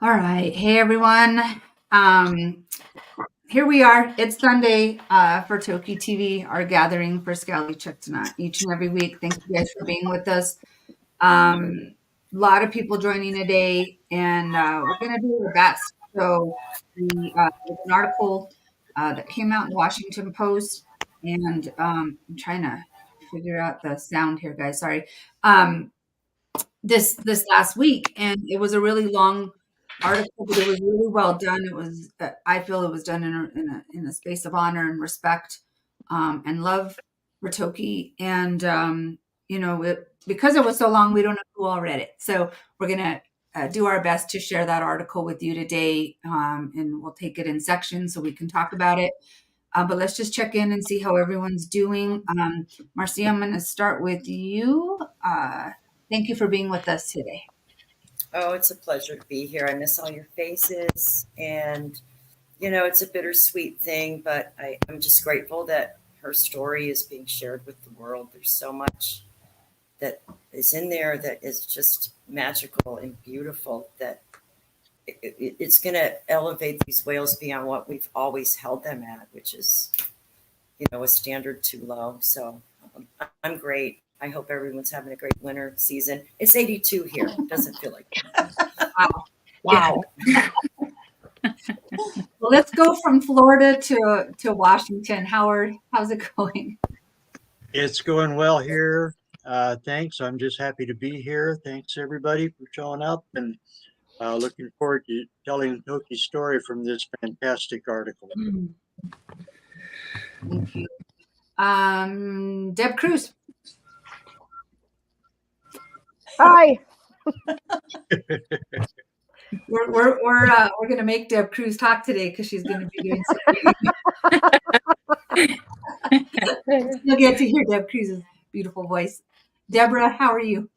All right. Hey, everyone. Here we are. It's Sunday for TokiTV, our gathering for Sk'aliCh'elh-tenaut's each and every week. Thank you guys for being with us. A lot of people joining today, and we're going to do our best. So there's an article that came out in the Washington Post, and I'm trying to figure out the sound here, guys. Sorry. This last week, and it was a really long article, but it was really well done. It was, I feel, it was done in a space of honor and respect and love for Toki. And because it was so long, we don't know who all read it. So we're gonna do our best to share that article with you today, and we'll take it in sections so we can talk about it. But let's just check in and see how everyone's doing. Marcia, I'm going to start with you. Thank you for being with us today. Oh, it's a pleasure to be here. I miss all your faces. And, it's a bittersweet thing, but I'm just grateful that her story is being shared with the world. There's so much that is in there that is just magical and beautiful that it's going to elevate these whales beyond what we've always held them at, which is, a standard too low. So I'm great. I hope everyone's having a great winter season. It's 82 here. It doesn't feel like it. Wow. Well, let's go from Florida to Washington. Howard, how's it going? It's going well here. Thanks. I'm just happy to be here. Thanks, everybody, for showing up, and looking forward to telling Toki's story from this fantastic article. Thank you. Deb Cruz. Hi. We're gonna make Deb Cruz talk today because she's gonna be doing something. You'll get to hear Deb Cruz's beautiful voice. Deborah, how are you?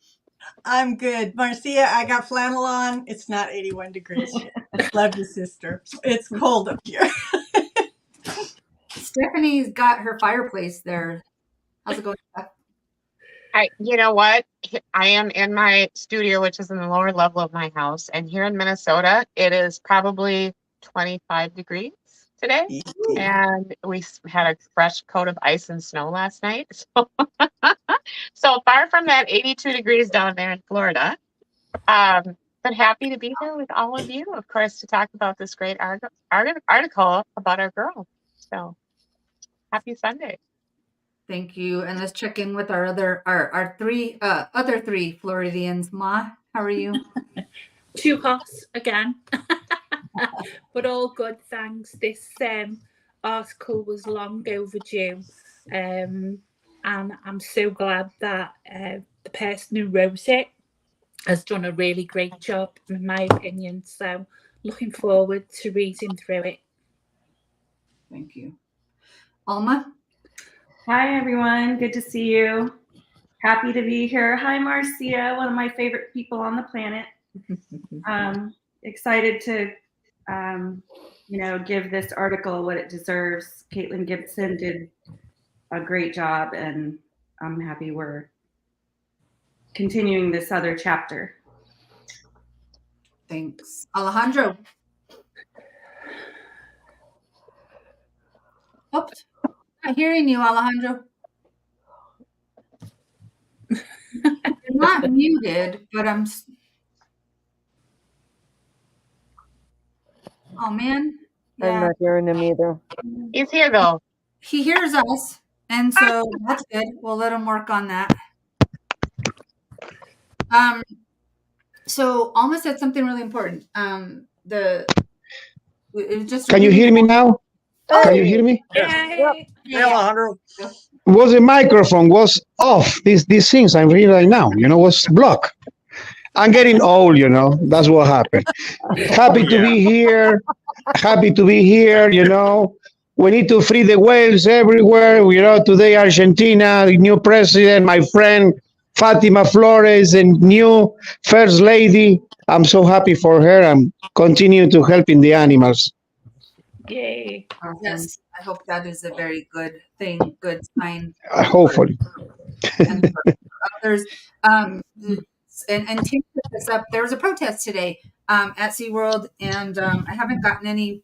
I'm good. Marcia, I got flannel on. It's not 81 degrees yet. Love you, sister. It's cold up here. Stephanie's got her fireplace there. How's it going, Steph? You know what? I am in my studio, which is in the lower level of my house. And here in Minnesota, it is probably 25 degrees today. And we had a fresh coat of ice and snow last night. So far from that 82 degrees down there in Florida. But happy to be here with all of you, of course, to talk about this great article about our girl. So happy Sunday. Thank you. And let's check in with our other three Floridians. Ma, how are you? Too hot again. But all good, thanks. This article was long overdue. And I'm so glad that the person who wrote it has done a really great job, in my opinion. So looking forward to reading through it. Thank you. Alma? Hi, everyone. Good to see you. Happy to be here. Hi, Marcia, one of my favorite people on the planet. Excited to, give this article what it deserves. Caitlin Gibson did a great job, and I'm happy we're continuing this other chapter. Thanks. Alejandro? Oops. Not hearing you, Alejandro. You're not muted, but oh man. I'm Yeah, not hearing him either. He's here though. he hears us, and so that's good. We'll let him work on that. So Alma said something really important. It was just Can you hear me now? Can you hear me? Yay! Hey, Alejandro. Was the microphone was off? These things I'm reading right now, was blocked. I'm getting old, That's what happened. Happy to be here. Happy to be here. We need to free the whales everywhere. Today Argentina, the new president, my friend Fatima Flores, and new first lady. I'm so happy for her. I'm continuing to helping the animals. Yay! Yes, I hope that is a very good thing, good sign. Hopefully. And for others, and Tim put this up. There was a protest today at SeaWorld, and I haven't gotten any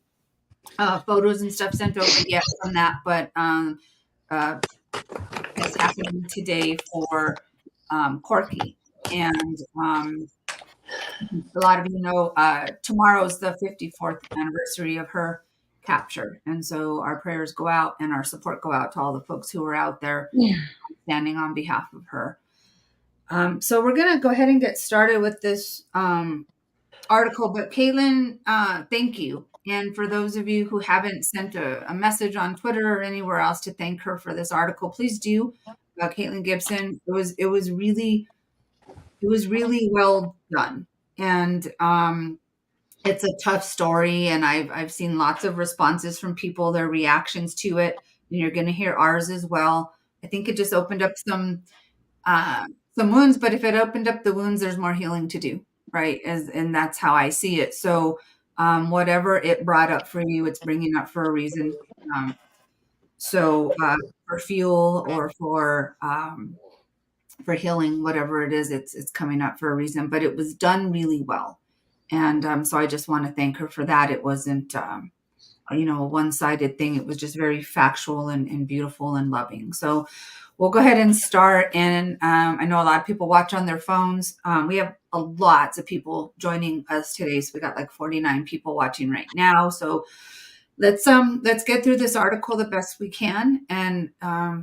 photos and stuff sent over yet from that, but it's happening today for Corky, and a lot of you know tomorrow's the 54th anniversary of her capture, and so our prayers go out and our support go out to all the folks who are out there standing on behalf of her. So we're going to go ahead and get started with this article, but Caitlin, thank you. And for those of you who haven't sent a message on Twitter or anywhere else to thank her for this article, please do. Caitlin Gibson, it was really well done, and it's a tough story, and I've seen lots of responses from people, their reactions to it, and you're going to hear ours as well. I think it just opened up some wounds, but if it opened up the wounds, there's more healing to do, right? And that's how I see it. So whatever it brought up for you, it's bringing up for a reason. So for fuel or for healing, whatever it is, it's coming up for a reason. But it was done really well, and so I just want to thank her for that. It wasn't a one-sided thing. It was just very factual and beautiful and loving. So we'll go ahead and start. And I know a lot of people watch on their phones. We have lots of people joining us today. So we got like 49 people watching right now. So let's get through this article the best we can. And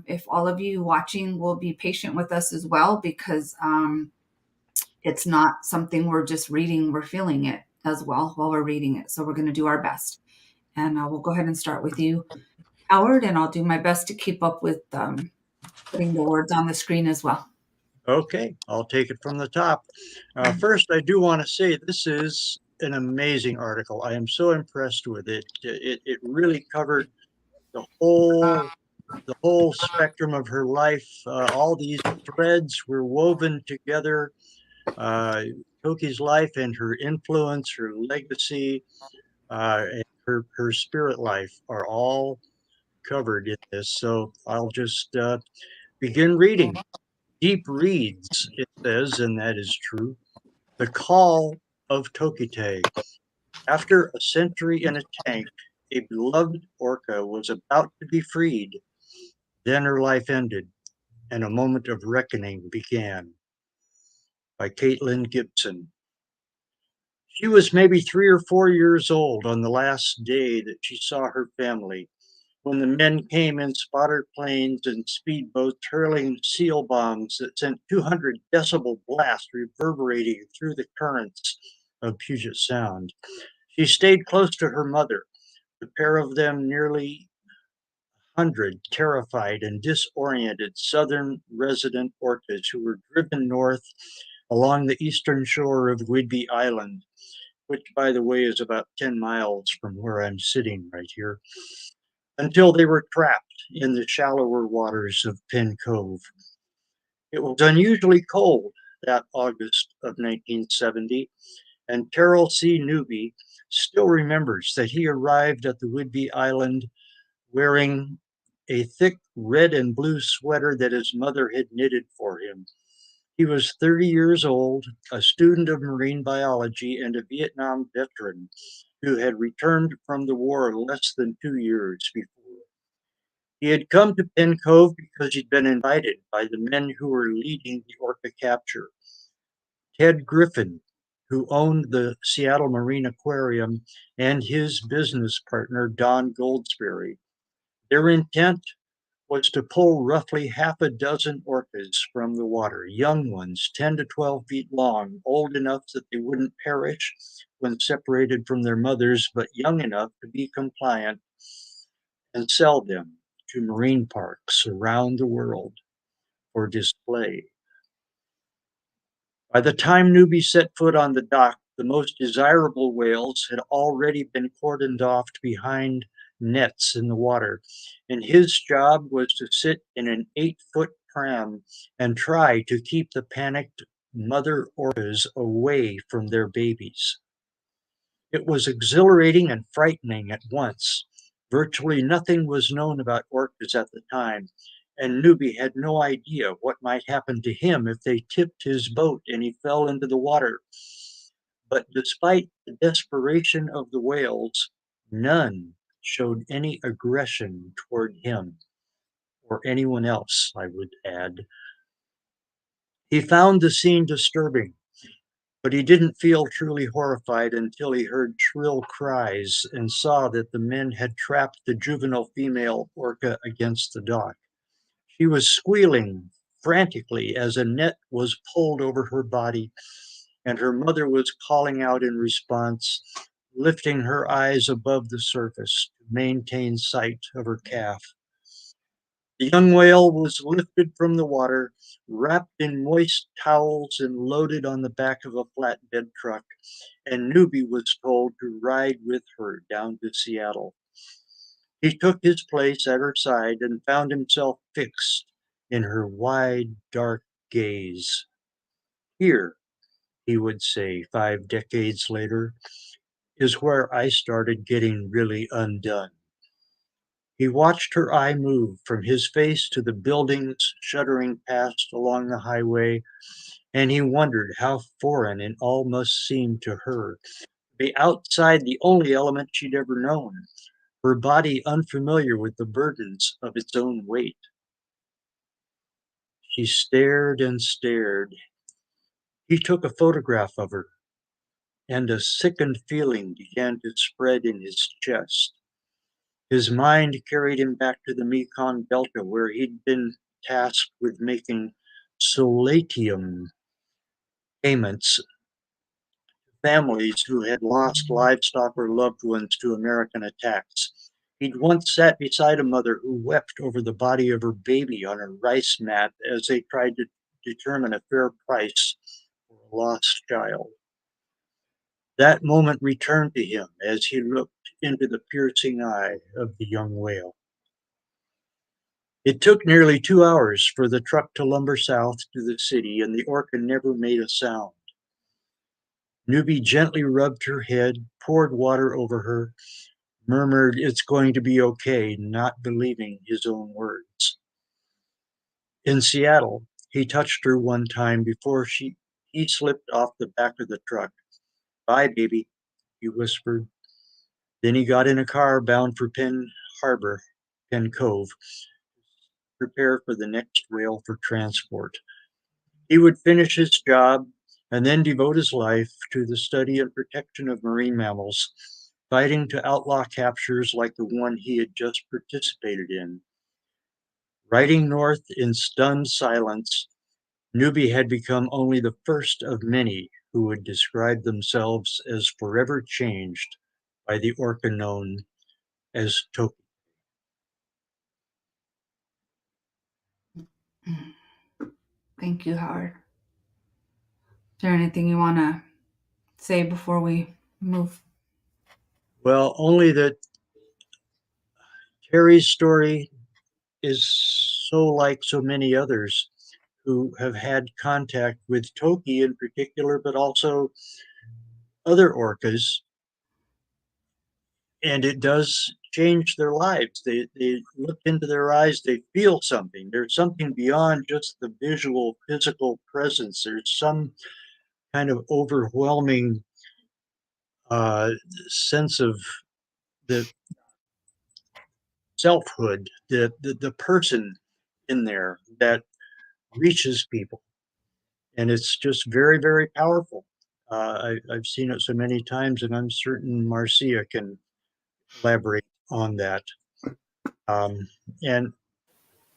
if all of you watching will be patient with us as well, because it's not something we're just reading, we're feeling it as well while we're reading it. So we're going to do our best. And we'll go ahead and start with you, Howard, and I'll do my best to keep up with putting the words on the screen as well. Okay, I'll take it from the top. First, I do want to say this is an amazing article. I am so impressed with it. It really covered the whole spectrum of her life. All these threads were woven together. Toki's life and her influence, her legacy, and her spirit life are all covered in this. So I'll just begin reading. Deep reads, it says, and that is true. The call of Tokitae. After a century in a tank, a beloved orca was about to be freed. Then her life ended, and a moment of reckoning began. By Caitlin Gibson. She was maybe 3 or 4 years old on the last day that she saw her family, when the men came in spotter planes and speedboats hurling seal bombs that sent 200 decibel blasts reverberating through the currents of Puget Sound. She stayed close to her mother, the pair of them nearly 100 terrified and disoriented southern resident orcas who were driven north along the eastern shore of Whidbey Island, which, by the way, is about 10 miles from where I'm sitting right here, until they were trapped in the shallower waters of Penn Cove. It was unusually cold that August of 1970, and Terrell C. Newby still remembers that he arrived at the Whidbey Island wearing a thick red and blue sweater that his mother had knitted for him. He was 30 years old, a student of marine biology, and a Vietnam veteran who had returned from the war less than 2 years before. He had come to Penn Cove because he'd been invited by the men who were leading the orca capture. Ted Griffin, who owned the Seattle Marine Aquarium, and his business partner, Don Goldsberry. Their intent was to pull roughly half a dozen orcas from the water, young ones, 10 to 12 feet long, old enough that they wouldn't perish when separated from their mothers, but young enough to be compliant, and sell them to marine parks around the world for display. By the time Newby set foot on the dock, the most desirable whales had already been cordoned off behind nets in the water, and his job was to sit in an 8-foot pram and try to keep the panicked mother orcas away from their babies. It was exhilarating and frightening at once. Virtually nothing was known about orcas at the time, and Newby had no idea what might happen to him if they tipped his boat and he fell into the water. But despite the desperation of the whales, none showed any aggression toward him, or anyone else, I would add. He found the scene disturbing, but he didn't feel truly horrified until he heard shrill cries and saw that the men had trapped the juvenile female orca against the dock. She was squealing frantically as a net was pulled over her body, and her mother was calling out in response, lifting her eyes above the surface to maintain sight of her calf. The young whale was lifted from the water, wrapped in moist towels and loaded on the back of a flatbed truck, and Newby was told to ride with her down to Seattle. He took his place at her side and found himself fixed in her wide, dark gaze. Here, he would say 5 decades later, is where I started getting really undone. He watched her eye move from his face to the buildings shuddering past along the highway, and he wondered how foreign it all must seem to her, to be outside the only element she'd ever known, her body unfamiliar with the burdens of its own weight. She stared and stared. He took a photograph of her, and a sickened feeling began to spread in his chest. His mind carried him back to the Mekong Delta, where he'd been tasked with making solatium payments to families who had lost livestock or loved ones to American attacks. He'd once sat beside a mother who wept over the body of her baby on a rice mat as they tried to determine a fair price for a lost child. That moment returned to him as he looked into the piercing eye of the young whale. It took nearly 2 hours for the truck to lumber south to the city, and the orca never made a sound. Newby gently rubbed her head, poured water over her, murmured, "It's going to be okay," not believing his own words. In Seattle, he touched her one time before he slipped off the back of the truck. "Bye, baby," he whispered. Then he got in a car bound for Penn Cove, prepare for the next whale for transport. He would finish his job and then devote his life to the study and protection of marine mammals, fighting to outlaw captures like the one he had just participated in. Riding north in stunned silence, Newby had become only the first of many who would describe themselves as forever changed by the orca known as Toki. Thank you, Howard. Is there anything you want to say before we move? Well, only that Terry's story is so like so many others who have had contact with Toki in particular, but also other orcas. And it does change their lives. They look into their eyes, they feel something. There's something beyond just the visual, physical presence. There's some kind of overwhelming sense of the selfhood, the person in there that reaches people. And it's just very, very powerful. I've seen it so many times, and I'm certain Marcia can elaborate on that. And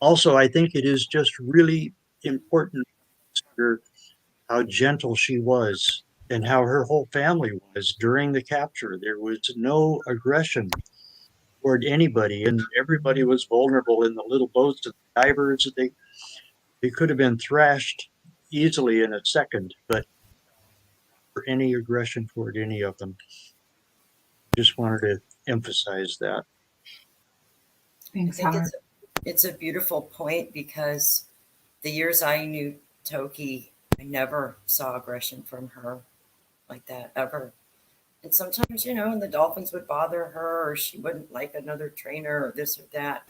also, I think it is just really important to consider how gentle she was and how her whole family was during the capture. There was no aggression toward anybody, and everybody was vulnerable in the little boats. The divers, they could have been thrashed easily in a second, but for any aggression toward any of them. Just wanted to emphasize that. Thanks, I think Howard. it's a beautiful point, because the years I knew Toki, I never saw aggression from her like that, ever. And sometimes, and the dolphins would bother her, or she wouldn't like another trainer, or this or that.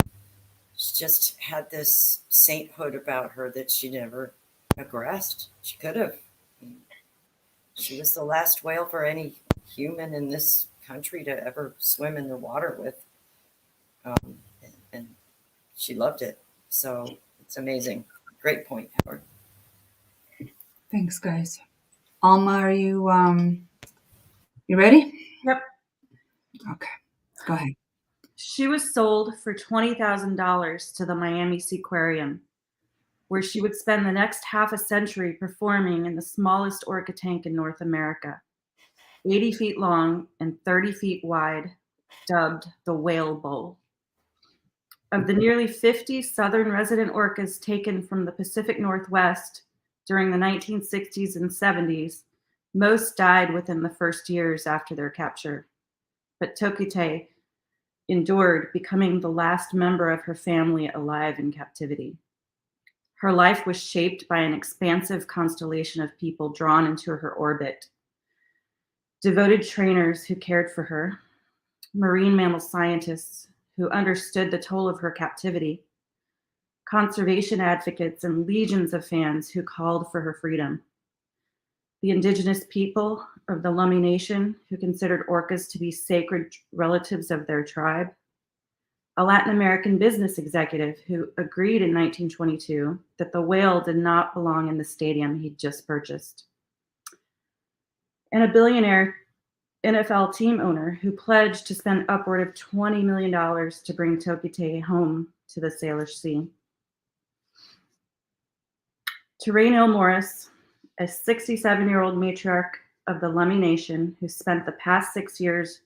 She just had this sainthood about her that she never aggressed. She could have. She was the last whale for any human in this country to ever swim in the water with. And she loved it. So it's amazing. Great point, Howard. Thanks, guys. Alma, are you ready? Yep. Okay, go ahead. She was sold for $20,000 to the Miami Seaquarium, where she would spend the next half a century performing in the smallest orca tank in North America, 80 feet long and 30 feet wide, dubbed the Whale Bowl. Of the nearly 50 southern resident orcas taken from the Pacific Northwest during the 1960s and 70s, most died within the first years after their capture. But Tokitae endured, becoming the last member of her family alive in captivity. Her life was shaped by an expansive constellation of people drawn into her orbit. Devoted trainers who cared for her, marine mammal scientists who understood the toll of her captivity, conservation advocates, and legions of fans who called for her freedom. The indigenous people of the Lummi Nation who considered orcas to be sacred relatives of their tribe, a Latin American business executive who agreed in 1922 that the whale did not belong in the stadium he'd just purchased, and a billionaire NFL team owner who pledged to spend upward of $20 million to bring Tokitae home to the Salish Sea. To Raynell Morris, a 67-year-old matriarch of the Lummi Nation who spent the past 6 years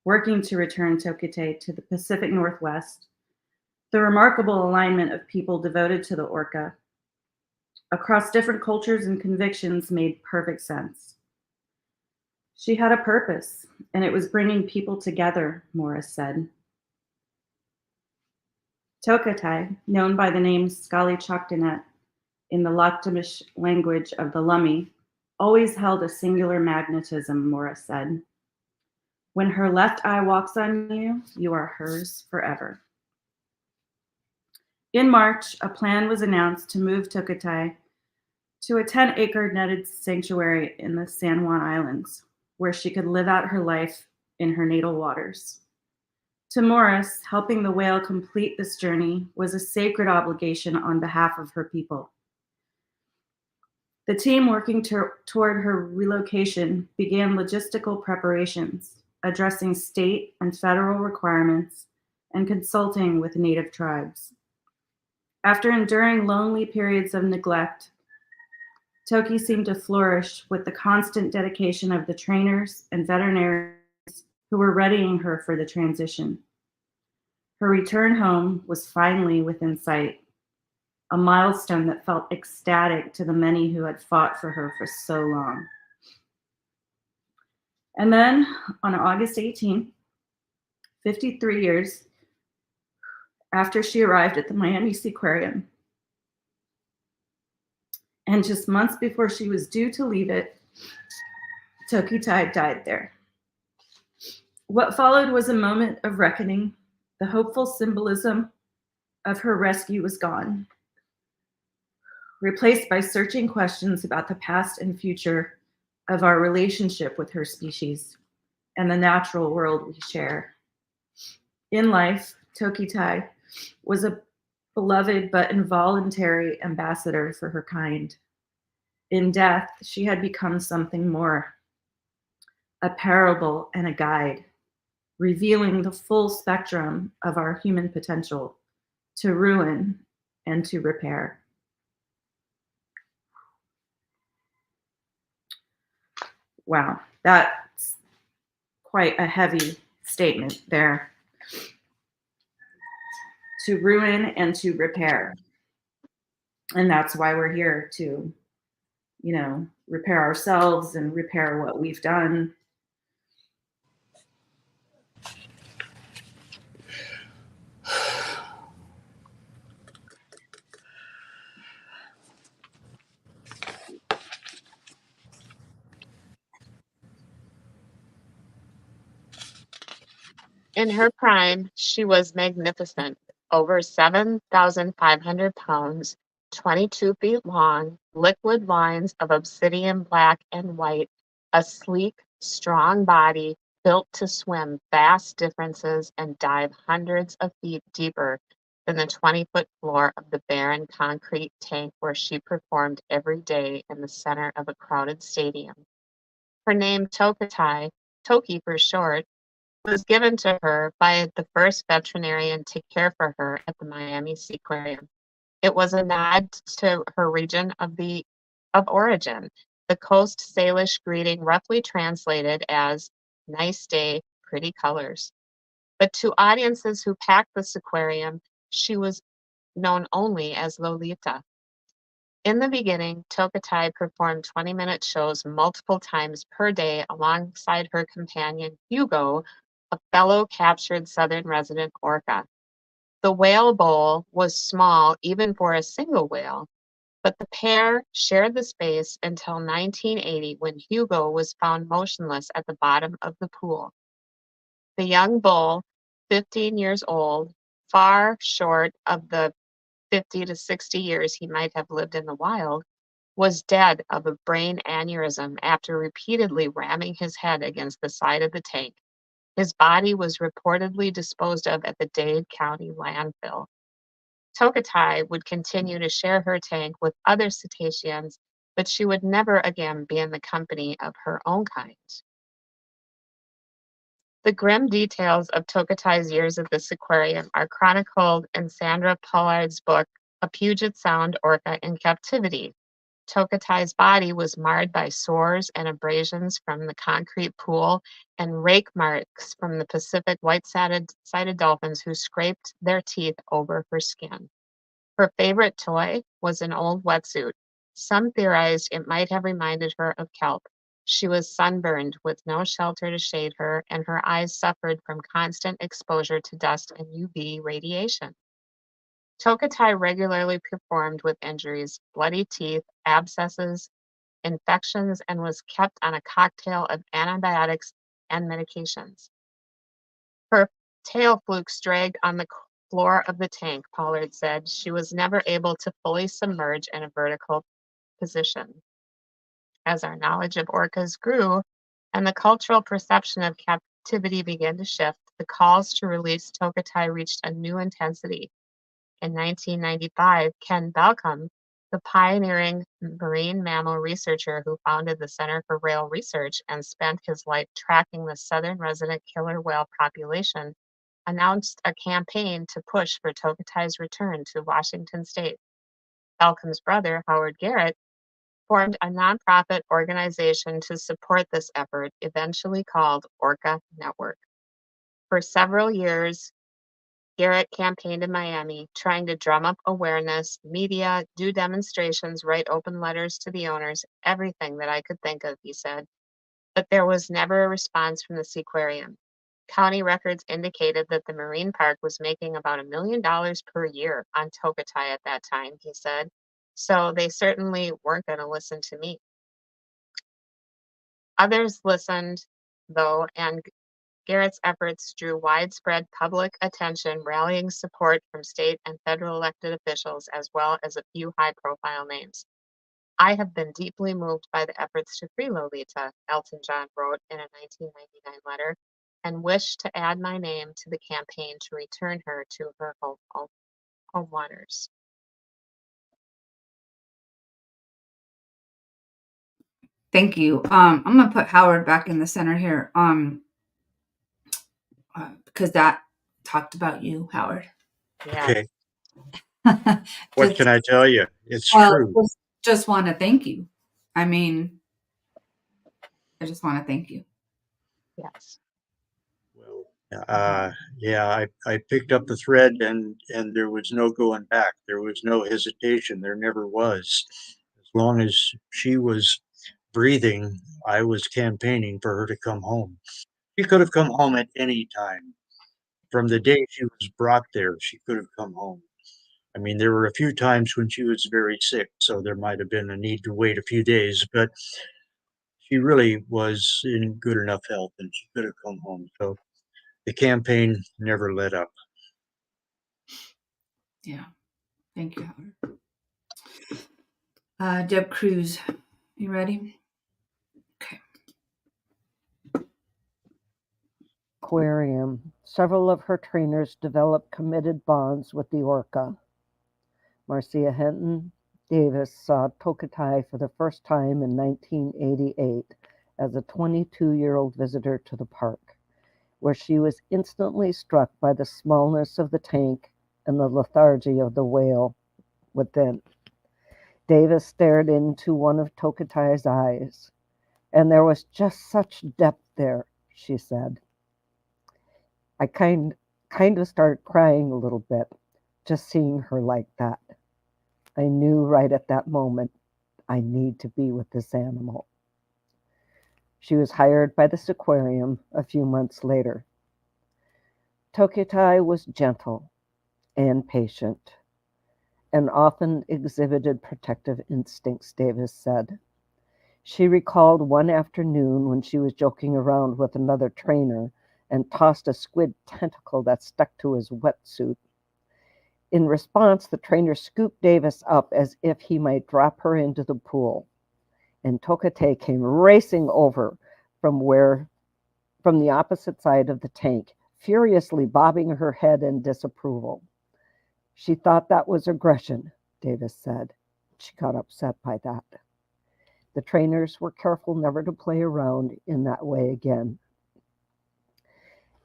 working to return Tokitae to the Pacific Northwest, the remarkable alignment of people devoted to the orca across different cultures and convictions made perfect sense. She had a purpose, and it was bringing people together, Morris said. Tokitae, known by the name Sk'aliCh'elh-tenaut's in the Lakhtamish language of the Lummi, always held a singular magnetism, Morris said. When her left eye walks on you, you are hers forever. In March, a plan was announced to move Tokitae to a 10-acre netted sanctuary in the San Juan Islands, where she could live out her life in her natal waters. To Morris, helping the whale complete this journey was a sacred obligation on behalf of her people. The team working toward her relocation began logistical preparations, addressing state and federal requirements, and consulting with Native tribes. After enduring lonely periods of neglect, Toki seemed to flourish with the constant dedication of the trainers and veterinarians who were readying her for the transition. Her return home was finally within sight, a milestone that felt ecstatic to the many who had fought for her for so long. And then on August 18th, 53 years after she arrived at the Miami Seaquarium, and just months before she was due to leave it, Tokitae died there. What followed was a moment of reckoning. The hopeful symbolism of her rescue was gone, replaced by searching questions about the past and future of our relationship with her species and the natural world we share. In life, Tokitae was a beloved but involuntary ambassador for her kind. In death, she had become something more, a parable and a guide, revealing the full spectrum of our human potential to ruin and to repair. Wow, that's quite a heavy statement there. To ruin and to repair. And that's why we're here to, repair ourselves and repair what we've done. In her prime, she was magnificent, over 7,500 pounds, 22 feet long, liquid lines of obsidian black and white, a sleek, strong body built to swim vast distances and dive hundreds of feet deeper than the 20-foot floor of the barren concrete tank where she performed every day in the center of a crowded stadium. Her name, Tokitae, Toki for short, was given to her by the first veterinarian to care for her at the Miami Seaquarium. It was a nod to her region of origin, the Coast Salish greeting roughly translated as nice day, pretty colors. But to audiences who packed the Seaquarium, she was known only as Lolita. In the beginning, Tokitae performed 20-minute shows multiple times per day alongside her companion Hugo, a fellow captured southern resident orca. The whale bowl was small even for a single whale, but the pair shared the space until 1980 when Hugo was found motionless at the bottom of the pool. The young bull, 15 years old, far short of the 50 to 60 years he might have lived in the wild, was dead of a brain aneurysm after repeatedly ramming his head against the side of the tank. His body was reportedly disposed of at the Dade County landfill. Tokitae would continue to share her tank with other cetaceans, but she would never again be in the company of her own kind. The grim details of Tokitae's years at this aquarium are chronicled in Sandra Pollard's book, A Puget Sound Orca in Captivity. Tokitae's body was marred by sores and abrasions from the concrete pool and rake marks from the Pacific white-sided dolphins who scraped their teeth over her skin. Her favorite toy was an old wetsuit. Some theorized it might have reminded her of kelp. She was sunburned with no shelter to shade her, and her eyes suffered from constant exposure to dust and UV radiation. Tokitae regularly performed with injuries, bloody teeth, abscesses, infections, and was kept on a cocktail of antibiotics and medications. Her tail flukes dragged on the floor of the tank, Pollard said. She was never able to fully submerge in a vertical position. As our knowledge of orcas grew and the cultural perception of captivity began to shift, the calls to release Tokitae reached a new intensity. In 1995, Ken Balcom, the pioneering marine mammal researcher who founded the Center for Whale Research and spent his life tracking the southern resident killer whale population, announced a campaign to push for Tokitae's return to Washington state. Malcolm's brother, Howard Garrett, formed a nonprofit organization to support this effort, eventually called Orca Network. For several years, Garrett campaigned in Miami, trying to drum up awareness, media, do demonstrations, write open letters to the owners, everything that I could think of, he said. But there was never a response from the Seaquarium. County records indicated that the marine park was making about $1 million per year on Tokitae at that time, he said. So they certainly weren't going to listen to me. Others listened, though, and Garrett's efforts drew widespread public attention, rallying support from state and federal elected officials, as well as a few high-profile names. I have been deeply moved by the efforts to free Lolita, Elton John wrote in a 1999 letter, and wish to add my name to the campaign to return her to her home waters. Thank you. I'm gonna put Howard back in the center here. Because that talked about you, Howard. Yeah. Okay. What can I tell you? It's well, true. just want to thank you. I mean, I just want to thank you. Yes. Well, yeah, I picked up the thread and there was no going back. There was no hesitation. There never was. As long as she was breathing, I was campaigning for her to come home. She could have come home at any time. From the day she was brought there, she could have come home. I mean, there were a few times when she was very sick, so there might have been a need to wait a few days, but she really was in good enough health and she could have come home. So the campaign never let up. Yeah. Thank you, Howard. Deb Cruz, you ready? Okay. Aquarium. Several of her trainers developed committed bonds with the orca. Marcia Hinton Davis saw Tokitae for the first time in 1988 as a 22-year-old visitor to the park, where she was instantly struck by the smallness of the tank and the lethargy of the whale within. Davis stared into one of Tokitae's eyes, and there was just such depth there, she said. I kind of started crying a little bit, just seeing her like that. I knew right at that moment, I need to be with this animal. She was hired by the Seaquarium a few months later. Tokitae was gentle and patient, and often exhibited protective instincts, Davis said. She recalled one afternoon when she was joking around with another trainer and tossed a squid tentacle that stuck to his wetsuit. In response, the trainer scooped Davis up as if he might drop her into the pool, and Tokitae came racing over from the opposite side of the tank, furiously bobbing her head in disapproval. She thought that was aggression, Davis said. She got upset by that. The trainers were careful never to play around in that way again.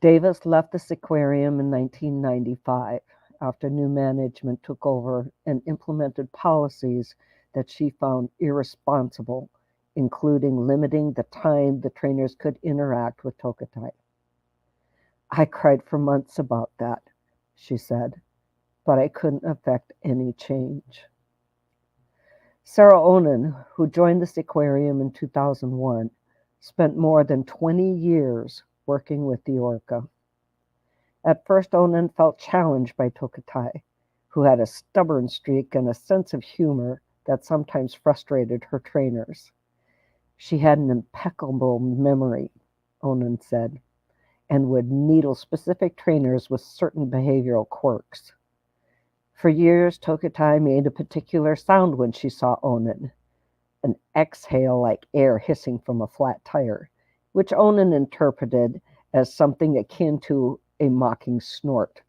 Davis left the Seaquarium in 1995 after new management took over and implemented policies that she found irresponsible, including limiting the time the trainers could interact with Tokitae. I cried for months about that, she said, but I couldn't affect any change. Sarah Onan, who joined the Seaquarium in 2001, spent more than 20 years working with the orca. At first, Onan felt challenged by Tokitae, who had a stubborn streak and a sense of humor that sometimes frustrated her trainers. She had an impeccable memory, Onan said, and would needle specific trainers with certain behavioral quirks. For years, Tokitae made a particular sound when she saw Onan, an exhale like air hissing from a flat tire, which Onan interpreted as something akin to a mocking snort.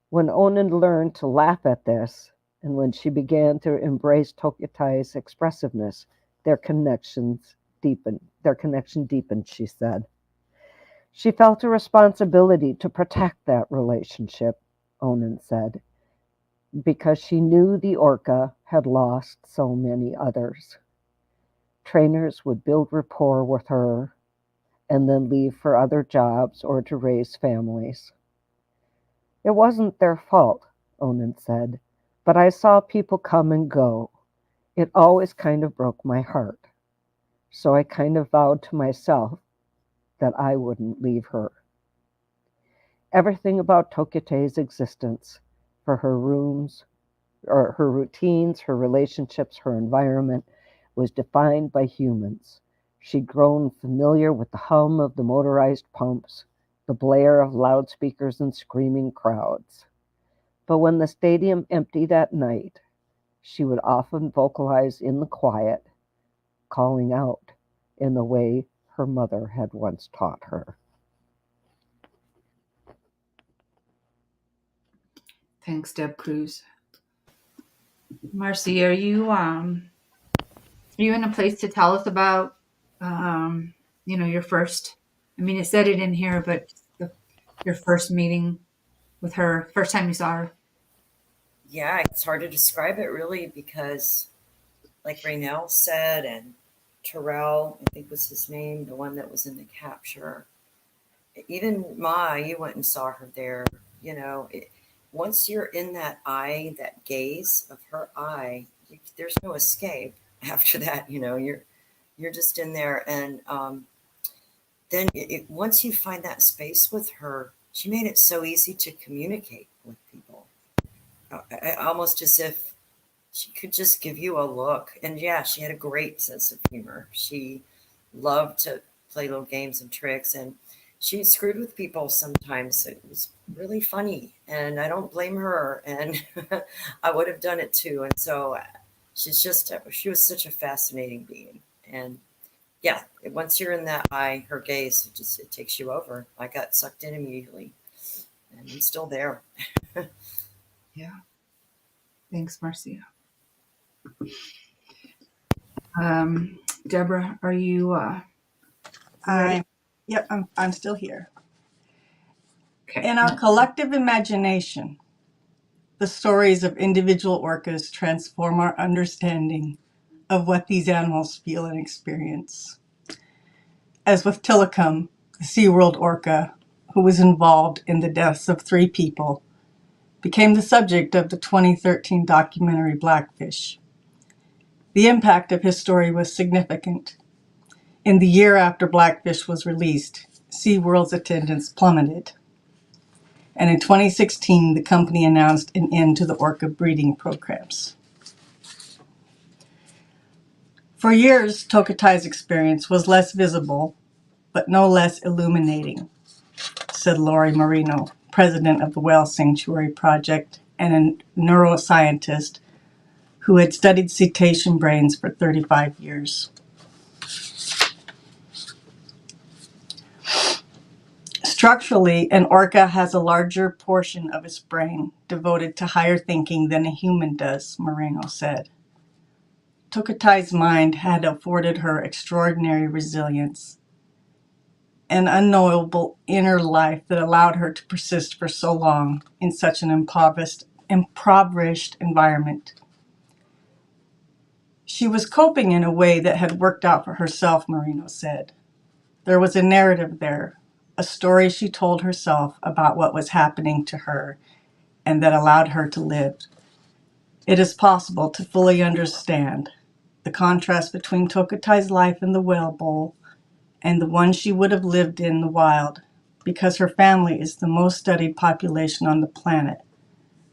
When Onan learned to laugh at this, and when she began to embrace Tokitae's expressiveness, their connection deepened, she said. She felt a responsibility to protect that relationship, Onan said, because she knew the orca had lost so many others. Trainers would build rapport with her and then leave for other jobs or to raise families. It wasn't their fault, Onan said, but I saw people come and go. It always kind of broke my heart. So I kind of vowed to myself that I wouldn't leave her. Everything about Tokitae's existence, for her rooms, or her routines, her relationships, her environment, was defined by humans. She'd grown familiar with the hum of the motorized pumps, the blare of loudspeakers and screaming crowds. But when the stadium emptied at night, she would often vocalize in the quiet, calling out in the way her mother had once taught her. Thanks, Deb Cruz. Marcy, are you in a place to tell us about your first? I mean, it said it in here, but your first meeting with her, first time you saw her. Yeah, it's hard to describe it really because, like Raynell said, and Terrell, I think was his name, the one that was in the capture. Even Ma, you went and saw her there. Once you're in that eye, that gaze of her eye, there's no escape after that. You're just in there, and then once you find that space with her, she made it so easy to communicate with people, almost as if she could just give you a look. And yeah, she had a great sense of humor. She loved to play little games and tricks, and she screwed with people sometimes. It was really funny, and I don't blame her, and I would have done it too. And so she was such a fascinating being. And yeah, once you're in that eye, her gaze, it takes you over. I got sucked in immediately, and I'm still there. Yeah. Thanks, Marcia. Deborah, are you ready? Yep, I'm still here. Okay. In our collective imagination, the stories of individual orcas transform our understanding of what these animals feel and experience. As with TokiTave, the SeaWorld orca, who was involved in the deaths of 3 people, became the subject of the 2013 documentary Blackfish. The impact of his story was significant. In the year after Blackfish was released, SeaWorld's attendance plummeted. And in 2016, the company announced an end to the orca breeding programs. For years, Tokitae's experience was less visible, but no less illuminating, said Lori Marino, president of the Whale Sanctuary Project and a neuroscientist who had studied cetacean brains for 35 years. Structurally, an orca has a larger portion of its brain devoted to higher thinking than a human does, Moreno said. Tokitae's mind had afforded her extraordinary resilience, an unknowable inner life that allowed her to persist for so long in such an impoverished environment. She was coping in a way that had worked out for herself, Marino said. There was a narrative there, a story she told herself about what was happening to her and that allowed her to live. It is possible to fully understand the contrast between Tokitae's life in the whale bowl and the one she would have lived in the wild, because her family is the most studied population on the planet,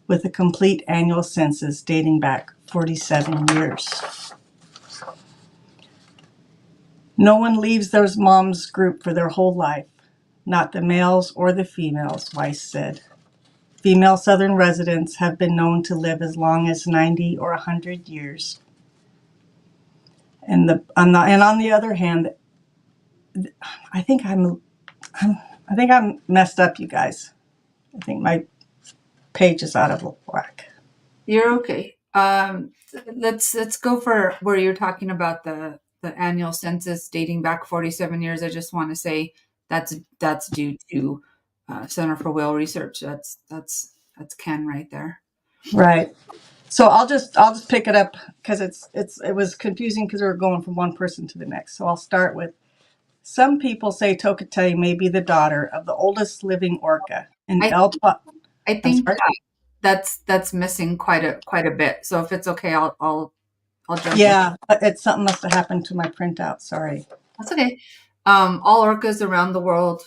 with a complete annual census dating back 47 years. No one leaves their mom's group for their whole life, not the males or the females, Weiss said. Female Southern residents have been known to live as long as 90 or 100 years. And on the other hand, I think I'm messed up, you guys. I think my page is out of whack. You're okay. Let's go for where you're talking about the annual census dating back 47 years. I just want to say that's due to Center for Whale Research. That's Ken right there. Right. So I'll just pick it up because it was confusing because we were going from one person to the next. So I'll start with, some people say Tokitae may be the daughter of the oldest living orca. And I I'm think sorry? that's missing quite a bit. So if it's okay, I'll jump in. Yeah, it's something must have happened to my printout. Sorry. That's okay. All orcas around the world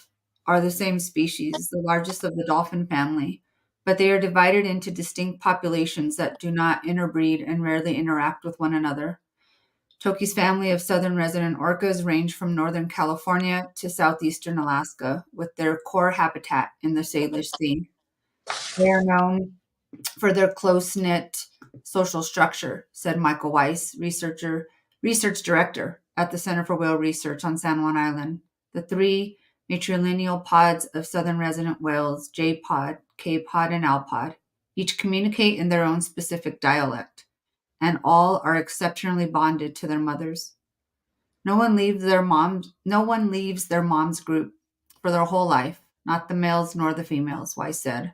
are the same species, the largest of the dolphin family, but they are divided into distinct populations that do not interbreed and rarely interact with one another. Toki's family of southern resident orcas range from northern California to southeastern Alaska, with their core habitat in the Salish Sea. They are known for their close-knit social structure, said Michael Weiss, research director at the Center for Whale Research on San Juan Island. The three matrilineal pods of southern resident whales, J-pod, K-pod, and L-pod, each communicate in their own specific dialect, and all are exceptionally bonded to their mothers. No one leaves their mom's group for their whole life, not the males nor the females, Weiss said.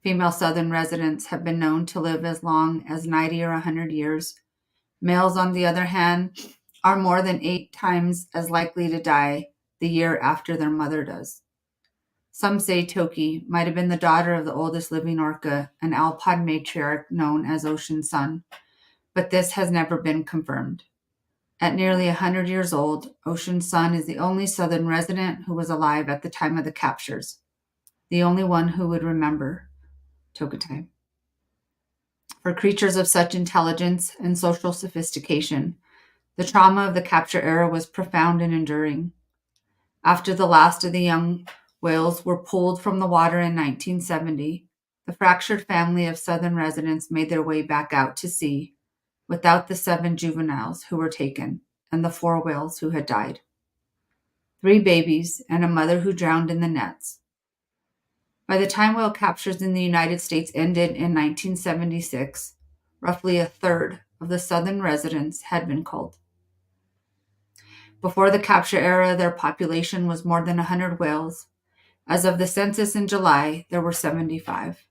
Female southern residents have been known to live as long as 90 or 100 years. Males, on the other hand, are more than 8 times as likely to die the year after their mother does. Some say Toki might have been the daughter of the oldest living orca, an alpod matriarch known as Ocean Sun, but this has never been confirmed. At nearly 100 years old, Ocean Sun is the only southern resident who was alive at the time of the captures, the only one who would remember Tokitae. For creatures of such intelligence and social sophistication, the trauma of the capture era was profound and enduring. After the last of the young whales were pulled from the water in 1970, the fractured family of southern residents made their way back out to sea without the 7 juveniles who were taken and the 4 whales who had died. 3 babies and a mother who drowned in the nets. By the time whale captures in the United States ended in 1976, roughly a third of the southern residents had been culled. Before the capture era, their population was more than 100 whales. As of the census in July, there were 75.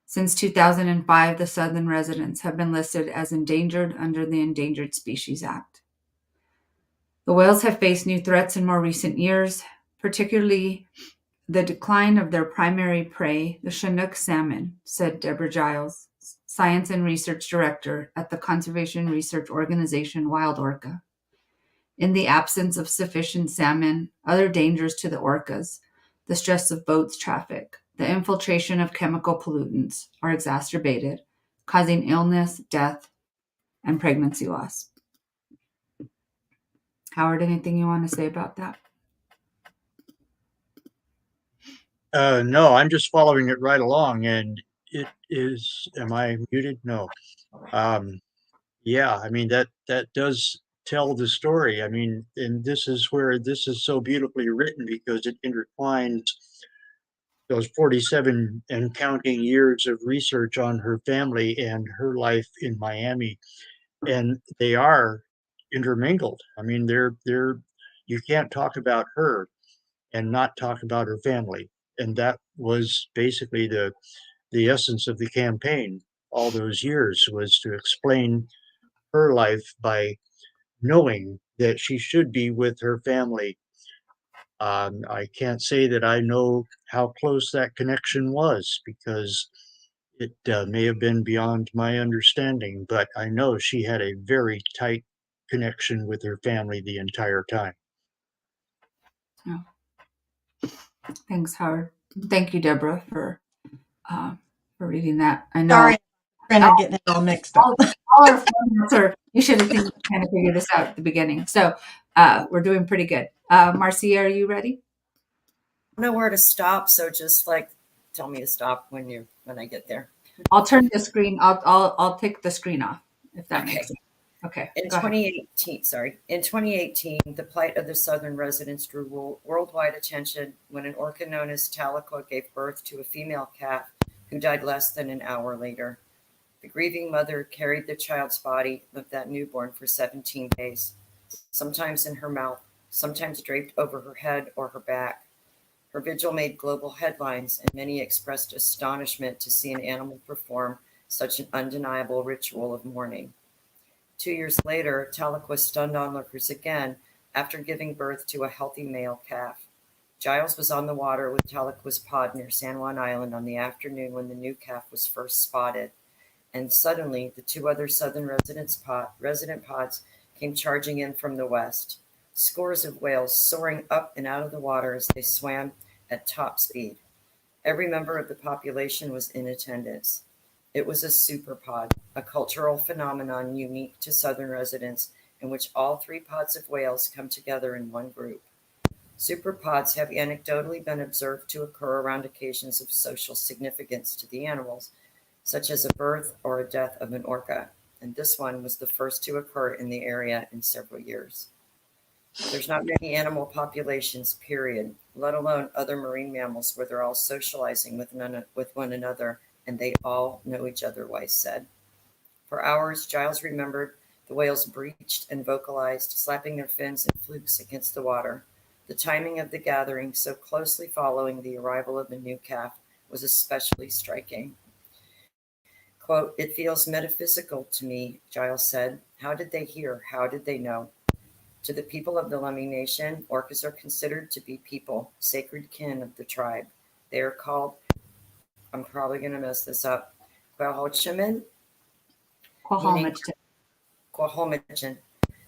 Since 2005, the southern residents have been listed as endangered under the Endangered Species Act. The whales have faced new threats in more recent years, particularly the decline of their primary prey, the Chinook salmon, said Deborah Giles, Science and Research Director at the conservation research organization Wild Orca. In the absence of sufficient salmon, other dangers to the orcas, the stress of boats traffic, the infiltration of chemical pollutants are exacerbated, causing illness, death, and pregnancy loss. Howard, anything you want to say about that? No, I'm just following it right along, and it is. Am I muted? No. Yeah, I mean that does tell the story. I mean, and this is where this is so beautifully written because it intertwines those 47 and counting years of research on her family and her life in Miami, and they are intermingled. I mean, they're you can't talk about her and not talk about her family, and that was basically the essence of the campaign all those years, was to explain her life by knowing that she should be with her family. I can't say that I know how close that connection was because it may have been beyond my understanding, but I know she had a very tight connection with her family the entire time. Oh. Thanks, Howard. Thank you, Deborah, for reading that. I know. Sorry, I'm getting it all mixed up. All our formats are, you should have kind of figured this out at the beginning. So we're doing pretty good. Marcia, are you ready? I don't know where to stop, so just like tell me to stop when I get there. I'll turn the screen. I'll take the screen off if that Okay. makes sense. Okay. In 2018, the plight of the southern residents drew worldwide attention when an orca known as Sk'aliCh'elh gave birth to a female calf who died less than an hour later. The grieving mother carried the child's body of that newborn for 17 days, sometimes in her mouth, sometimes draped over her head or her back. Her vigil made global headlines, and many expressed astonishment to see an animal perform such an undeniable ritual of mourning. 2 years later, Tahlequah stunned onlookers again after giving birth to a healthy male calf. Giles was on the water with Tahlequah's pod near San Juan Island on the afternoon when the new calf was first spotted, and suddenly the 2 other southern resident pods came charging in from the west. Scores of whales soaring up and out of the water as they swam at top speed. Every member of the population was in attendance. It was a superpod, a cultural phenomenon unique to southern residents in which all 3 pods of whales come together in one group. Superpods have anecdotally been observed to occur around occasions of social significance to the animals, such as a birth or a death of an orca, and this one was the first to occur in the area in several years. There's not many animal populations, period, let alone other marine mammals, where they're all socializing with one another, and they all know each other, Weiss said. For hours, Giles remembered the whales breached and vocalized, slapping their fins and flukes against the water. The timing of the gathering, so closely following the arrival of the new calf, was especially striking. Quote, "It feels metaphysical to me," Giles said. "How did they hear? How did they know?" To the people of the Lummi Nation, orcas are considered to be people, sacred kin of the tribe. They are called, I'm probably going to mess this up, Sk'aliCh'elh-tenaut's,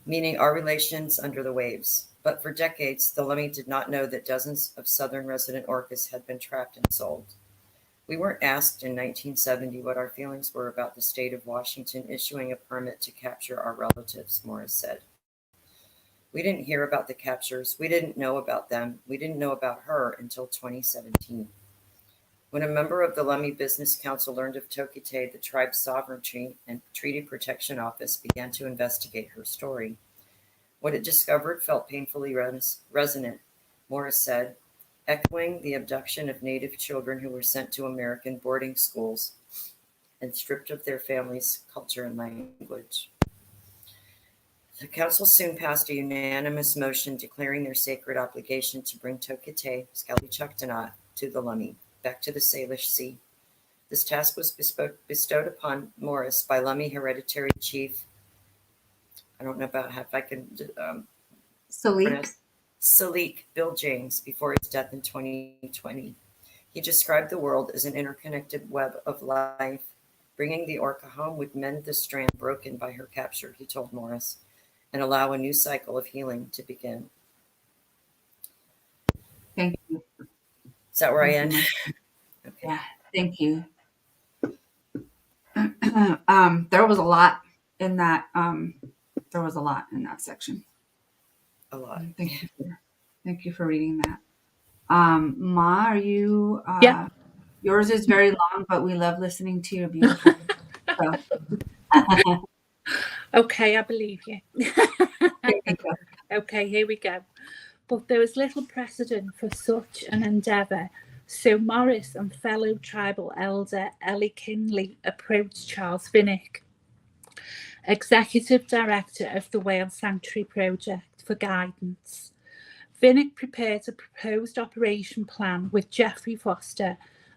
meaning our relations under the waves. But for decades, the Lummi did not know that dozens of southern resident orcas had been trapped and sold. We weren't asked in 1970 what our feelings were about the state of Washington issuing a permit to capture our relatives, Morris said. We didn't hear about the captures. We didn't know about them. We didn't know about her until 2017. When a member of the Lummi Business Council learned of Tokitae, the tribe's sovereignty and treaty protection office began to investigate her story. What it discovered felt painfully resonant, Morris said, echoing the abduction of Native children who were sent to American boarding schools and stripped of their families' culture and language. The council soon passed a unanimous motion declaring their sacred obligation to bring Tokitae, Sk'aliCh'elh-tenaut's, to the Lummi, back to the Salish Sea. This task was bestowed upon Morris by Lummi hereditary chief, I don't know about how, if I can pronounce, Sk'aliCh'elh Bill James, before his death in 2020. He described the world as an interconnected web of life. Bringing the orca home would mend the strand broken by her capture, he told Morris, and allow a new cycle of healing to begin. Thank you. Is that where I end? Okay. Yeah, thank you. There was a lot in that. There was a lot in that section. A lot. Thank you for reading that. Ma, are you? Yeah. Yours is very long, but we love listening to your beautiful. Okay, I believe you. Okay, here we go. But there was little precedent for such an endeavour, so Morris and fellow tribal elder Ellie Kinley approached Charles Vinnick, Executive Director of the Whale Sanctuary Project, for guidance. Vinnick prepared a proposed operation plan with Geoffrey Foster,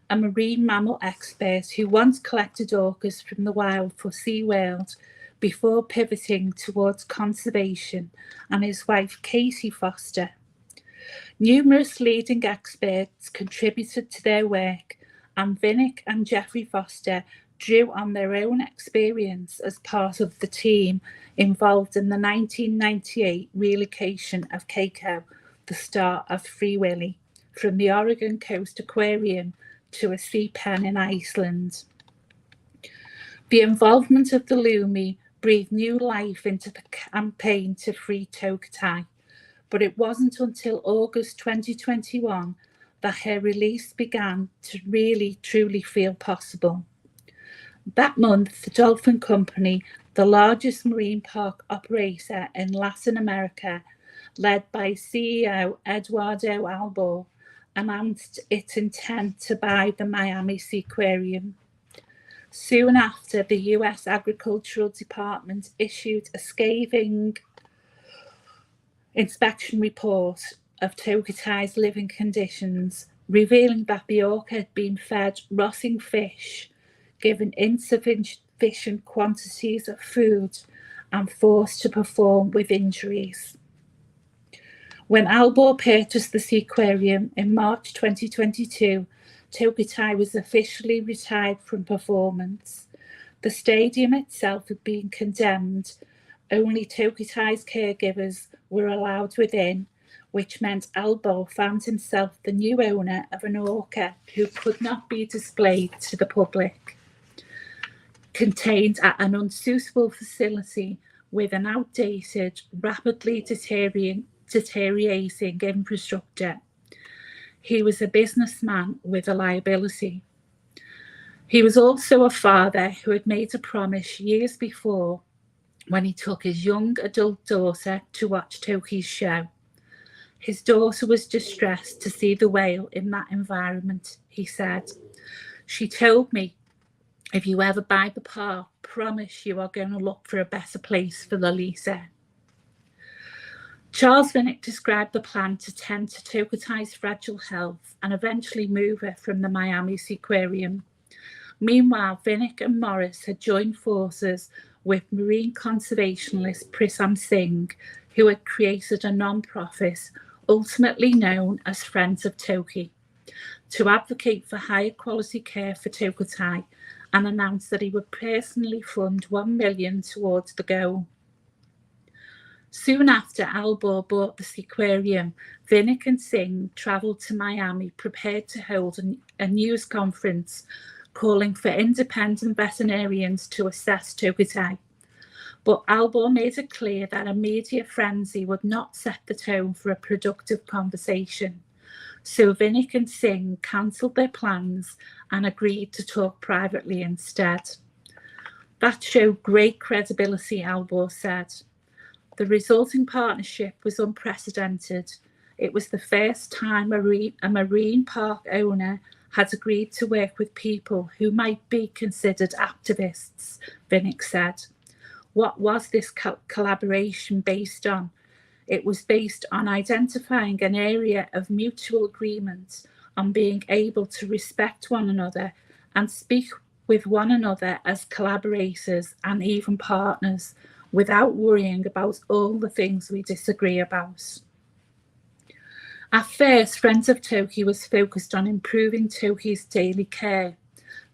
a marine mammal expert who once collected orcas from the wild for SeaWorld before pivoting towards conservation, and his wife Katie Foster. Numerous leading experts contributed to their work, and Vinnick and Geoffrey Foster drew on their own experience as part of the team involved in the 1998 relocation of Keiko, the star of Free Willy, from the Oregon Coast Aquarium to a sea pen in Iceland. The involvement of the Lummi breathed new life into the campaign to free Tokitae, but it wasn't until August 2021 that her release began to really truly feel possible. That month, the Dolphin Company, the largest marine park operator in Latin America, led by CEO Eduardo Albor, announced its intent to buy the Miami Seaquarium. Soon after, the US Agricultural Department issued a scathing inspection report of Tokitae's living conditions, revealing that the orca had been fed rotting fish, given insufficient quantities of food, and forced to perform with injuries. When Albor purchased the seaquarium in March 2022, Tokitae was officially retired from performance. The stadium itself had been condemned. Only Tokitae's caregivers were allowed within, which meant Albor found himself the new owner of an orca who could not be displayed to the public. Contained at an unsuitable facility with an outdated, rapidly deteriorating infrastructure. He was a businessman with a liability. He was also a father who had made a promise years before when he took his young adult daughter to watch Toki's show. His daughter was distressed to see the whale in that environment, he said. She told me, if you ever buy the park, promise you are going to look for a better place for Lalisa. Charles Vinnick described the plan to tend to Tokitae's fragile health and eventually move her from the Miami Seaquarium. Meanwhile, Vinnick and Morris had joined forces with marine conservationist Prisam Singh, who had created a non-profit, ultimately known as Friends of Toki, to advocate for higher quality care for Tokitae and announced that he would personally fund $1 million towards the goal. Soon after Albor bought the seaquarium, Vinnick and Singh travelled to Miami, prepared to hold a news conference calling for independent veterinarians to assess Tokitae. But Albor made it clear that a media frenzy would not set the tone for a productive conversation. So Vinnick and Singh cancelled their plans and agreed to talk privately instead. That showed great credibility, Albor said. The resulting partnership was unprecedented. It was the first time a marine park owner had agreed to work with people who might be considered activists, Vinnick said. What was this collaboration based on? It was based on identifying an area of mutual agreement, on being able to respect one another and speak with one another as collaborators and even partners, without worrying about all the things we disagree about. At first, Friends of Toki was focused on improving Toki's daily care.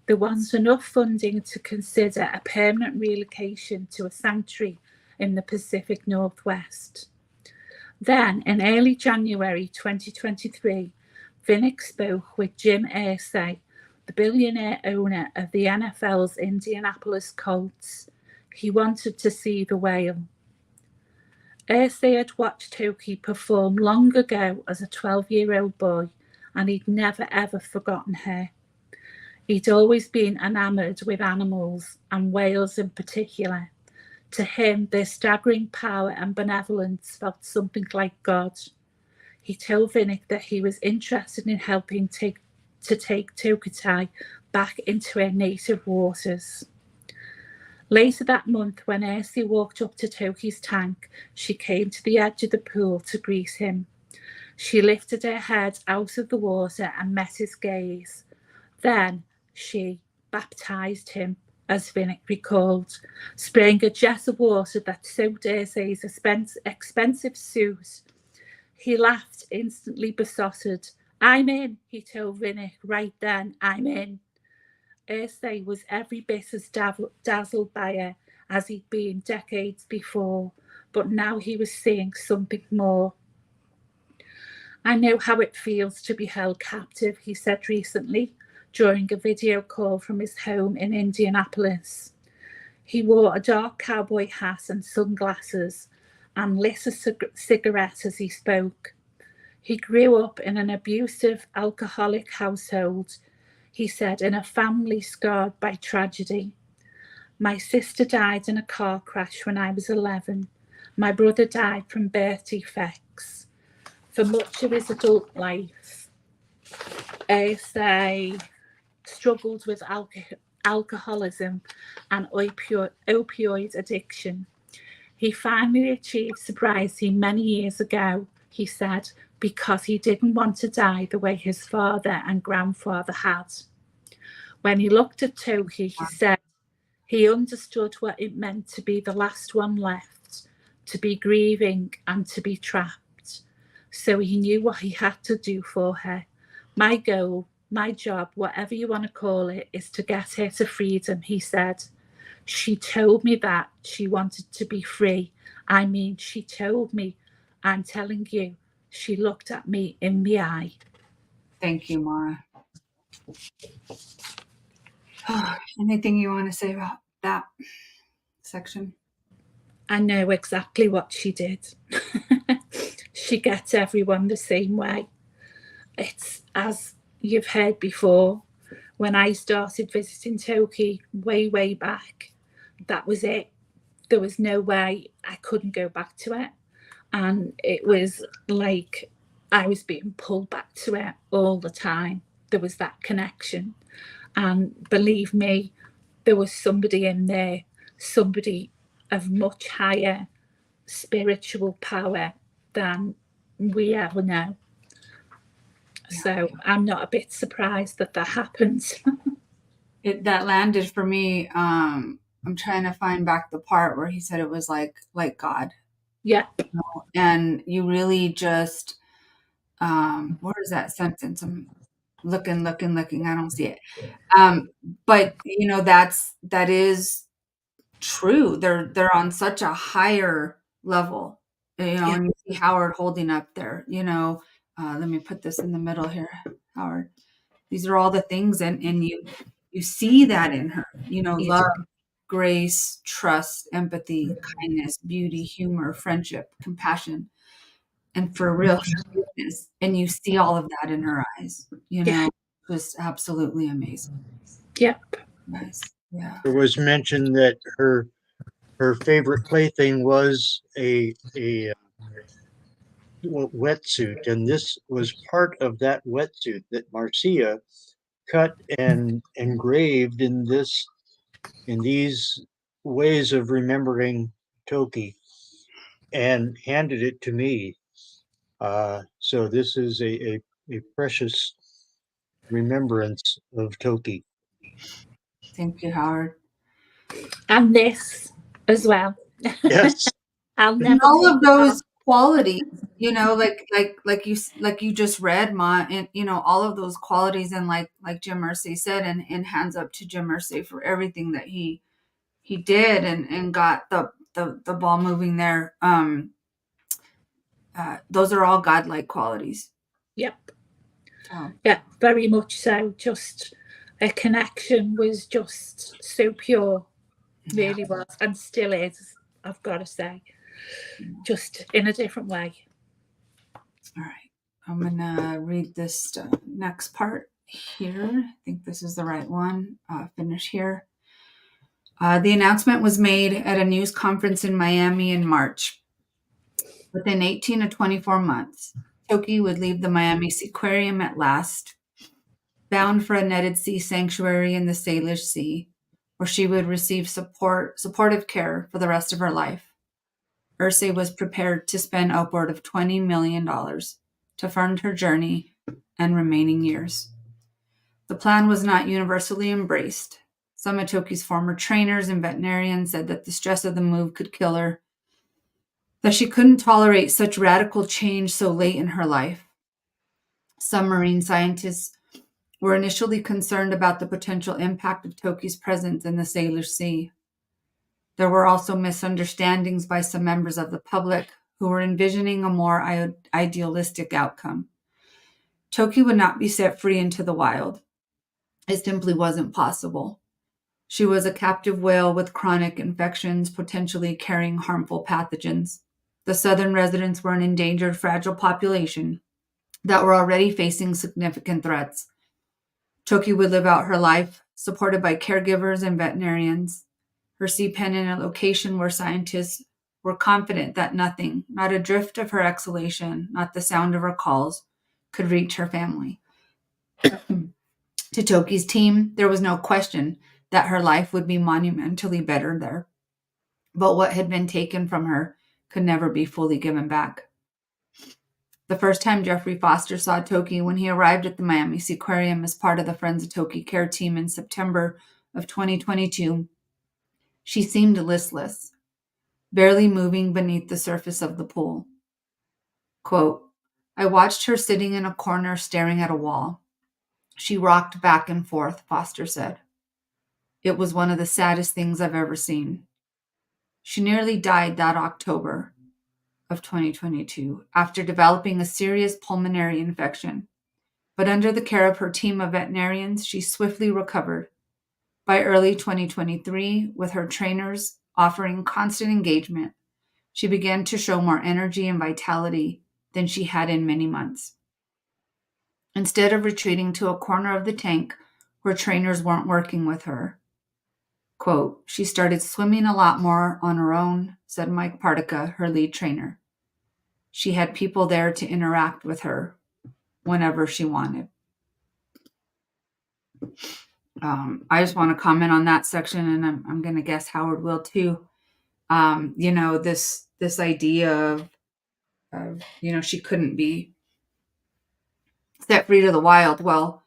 There wasn't enough funding to consider a permanent relocation to a sanctuary in the Pacific Northwest. Then, in early January 2023, Vinnick spoke with Jim Irsay, the billionaire owner of the NFL's Indianapolis Colts. He wanted to see the whale. Irsay had watched Toki perform long ago as a 12-year-old boy, and he'd never ever forgotten her. He'd always been enamoured with animals, and whales in particular. To him, their staggering power and benevolence felt something like God. He told Vinnick that he was interested in helping take Tokitae back into her native waters. Later that month, when Irsay walked up to Toki's tank, she came to the edge of the pool to greet him. She lifted her head out of the water and met his gaze. Then she baptized him, as Vinnick recalled, spraying a jet of water that soaked Irsay's expensive suit. He laughed, instantly besotted. I'm in, he told Vinnick right then, I'm in. Irsay was every bit as dazzled by her as he'd been decades before, but now he was seeing something more. I know how it feels to be held captive, he said recently, during a video call from his home in Indianapolis. He wore a dark cowboy hat and sunglasses and lit a cigarette as he spoke. He grew up in an abusive, alcoholic household, he said, in a family scarred by tragedy. My sister died in a car crash when I was 11. My brother died from birth defects. For much of his adult life, Irsay struggled with alcoholism, and opioid addiction. He finally achieved sobriety many years ago, he said, because he didn't want to die the way his father and grandfather had. When he looked at Toki, he said he understood what it meant to be the last one left, to be grieving and to be trapped. So he knew what he had to do for her. My goal, my job, whatever you want to call it, is to get her to freedom, he said. She told me that she wanted to be free. I mean, she told me. I'm telling you, she looked at me in the eye. Thank you, Mara. Anything you want to say about that section? I know exactly what she did. She gets everyone the same way. It's as you've heard before, when I started visiting Toki way back, that was it. There was no way I couldn't go back to it. And it was like I was being pulled back to it all the time. There was that connection. And believe me, there was somebody in there, somebody of much higher spiritual power than we ever know. So I'm not a bit surprised that happens. That landed for me. I'm trying to find back the part where he said it was like God. Yeah. And you really just, what is that sentence? I'm looking. I don't see it. But you know, that is true. They're on such a higher level, you know, and you see Howard holding up there, you know, let me put this in the middle here, Howard. These are all the things, and you see that in her, you know, love, grace, trust, empathy, kindness, beauty, humor, friendship, compassion, and for real forgiveness. And you see all of that in her eyes, you know, just absolutely amazing. Yep. Nice. Yeah. It was mentioned that her favorite plaything was a wetsuit, and this was part of that wetsuit that Marcia cut and engraved in these ways of remembering Toki, and handed it to me. So this is a precious remembrance of Toki. Thank you, Howard. And this as well. Yes. I'll never all take of it off. those qualities, you know, like you just read, Ma, and you know, all of those qualities, and like Jim Mercy said, and hands up to Jim Mercy for everything that he did and got the ball moving there. Those are all godlike qualities. Yep. Yeah, very much so. Just a connection was just so pure, really was, and still is, I've got to say, just in a different way. All right, I'm gonna read this next part here. I think this is the right one. Finish here. The announcement was made at a news conference in Miami in March. Within 18 to 24 months, Toki would leave the Miami Seaquarium at last, bound for a netted sea sanctuary in the Salish Sea, where she would receive supportive care for the rest of her life. Ursay was prepared to spend upward of $20 million to fund her journey and remaining years. The plan was not universally embraced. Some of Toki's former trainers and veterinarians said that the stress of the move could kill her, that she couldn't tolerate such radical change so late in her life. Some marine scientists were initially concerned about the potential impact of Toki's presence in the Salish Sea. There were also misunderstandings by some members of the public who were envisioning a more idealistic outcome. Toki would not be set free into the wild. It simply wasn't possible. She was a captive whale with chronic infections, potentially carrying harmful pathogens. The southern residents were an endangered, fragile population that were already facing significant threats. Toki would live out her life, supported by caregivers and veterinarians. Her sea pen in a location where scientists were confident that nothing, not a drift of her exhalation, not the sound of her calls, could reach her family. To Toki's team, there was no question that her life would be monumentally better there. But what had been taken from her could never be fully given back. The first time Jeffrey Foster saw Toki when he arrived at the Miami Seaquarium as part of the Friends of Toki care team in September of 2022, she seemed listless, barely moving beneath the surface of the pool. Quote, I watched her sitting in a corner staring at a wall. She rocked back and forth, Foster said. It was one of the saddest things I've ever seen. She nearly died that October of 2022 after developing a serious pulmonary infection. But under the care of her team of veterinarians, she swiftly recovered. By early 2023, with her trainers offering constant engagement, she began to show more energy and vitality than she had in many months. Instead of retreating to a corner of the tank where trainers weren't working with her, quote, she started swimming a lot more on her own, said Mike Partica, her lead trainer. She had people there to interact with her whenever she wanted. I just want to comment on that section, and I'm going to guess Howard will too. This idea of she couldn't be set free to the wild. Well,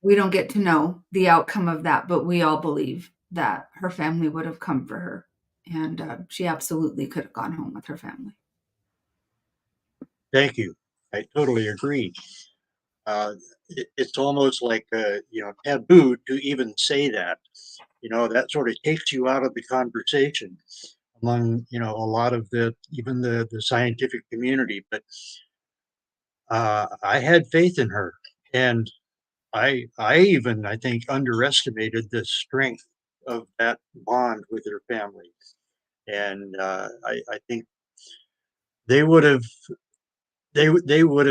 we don't get to know the outcome of that, but we all believe that her family would have come for her, and she absolutely could have gone home with her family. Thank you. I totally agree. It's almost like taboo to even say that. That sort of takes you out of the conversation among a lot of the scientific community. But I had faith in her, and I think underestimated the strength of that bond with her family, and I think they would have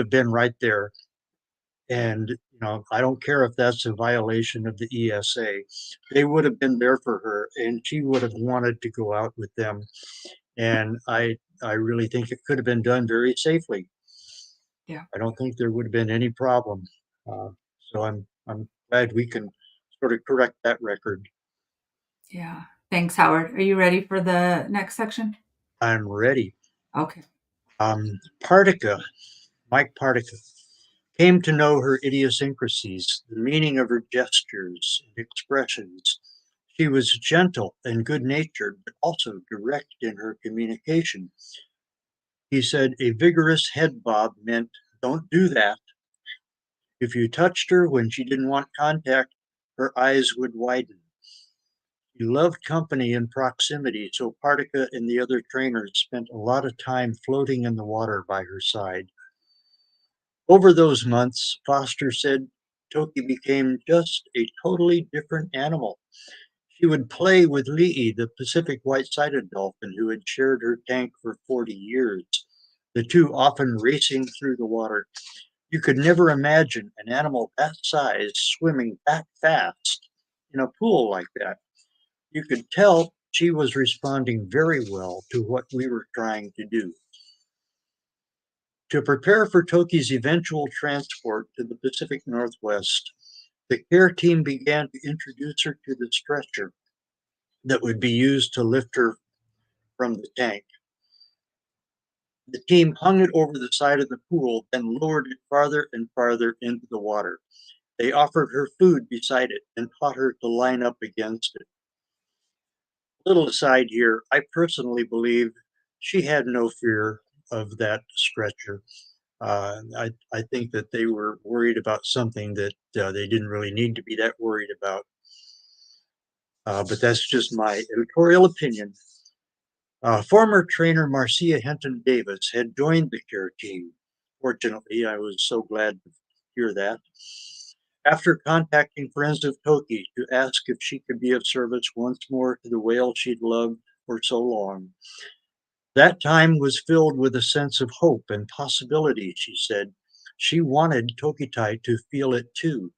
been right there. And I don't care if that's a violation of the ESA. They would have been there for her, and she would have wanted to go out with them. And I really think it could have been done very safely. Yeah. I don't think there would have been any problem. So I'm glad we can sort of correct that record. Yeah. Thanks, Howard. Are you ready for the next section? I'm ready. Okay. Mike Partica, came to know her idiosyncrasies, the meaning of her gestures and expressions. She was gentle and good-natured, but also direct in her communication. He said a vigorous head bob meant, don't do that. If you touched her when she didn't want contact, her eyes would widen. She loved company and proximity, so Partica and the other trainers spent a lot of time floating in the water by her side. Over those months, Foster said, Toki became just a totally different animal. She would play with Li'i, the Pacific white-sided dolphin who had shared her tank for 40 years, the two often racing through the water. You could never imagine an animal that size swimming that fast in a pool like that. You could tell she was responding very well to what we were trying to do. To prepare for Toki's eventual transport to the Pacific Northwest, the care team began to introduce her to the stretcher that would be used to lift her from the tank. The team hung it over the side of the pool, then lowered it farther and farther into the water. They offered her food beside it and taught her to line up against it. Little aside here, I personally believe she had no fear of that stretcher. I think that they were worried about something that they didn't really need to be that worried about. But that's just my editorial opinion. Former trainer Marcia Henton Davis had joined the care team. Fortunately, I was so glad to hear that. After contacting Friends of Toki to ask if she could be of service once more to the whale she'd loved for so long. That time was filled with a sense of hope and possibility, she said. She wanted Tokitae to feel it too.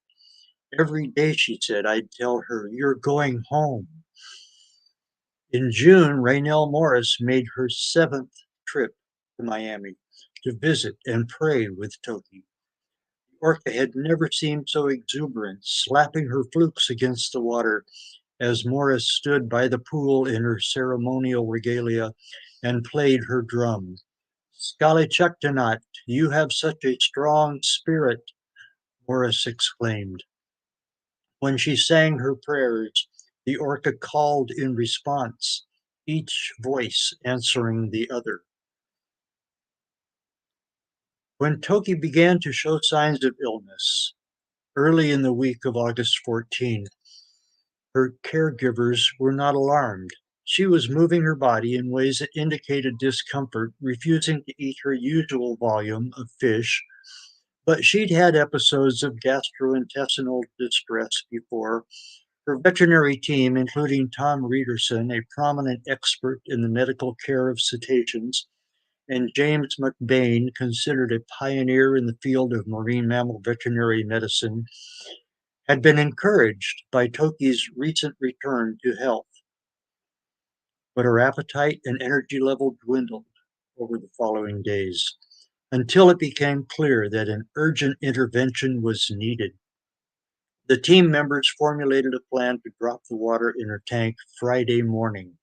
Every day, she said, I'd tell her, you're going home. In June, Raynell Morris made her 7th trip to Miami to visit and pray with Toki. Orca had never seemed so exuberant, slapping her flukes against the water as Morris stood by the pool in her ceremonial regalia and played her drum. "Sk'aliCh'elh-tenaut's, you have such a strong spirit," Morris exclaimed. When she sang her prayers, the orca called in response, each voice answering the other. When Toki began to show signs of illness, early in the week of August 14, her caregivers were not alarmed. She was moving her body in ways that indicated discomfort, refusing to eat her usual volume of fish, but she'd had episodes of gastrointestinal distress before. Her veterinary team, including Tom Reederson, a prominent expert in the medical care of cetaceans, and James McBain, considered a pioneer in the field of marine mammal veterinary medicine, had been encouraged by Toki's recent return to health. But her appetite and energy level dwindled over the following days until it became clear that an urgent intervention was needed. The team members formulated a plan to drop the water in her tank Friday morning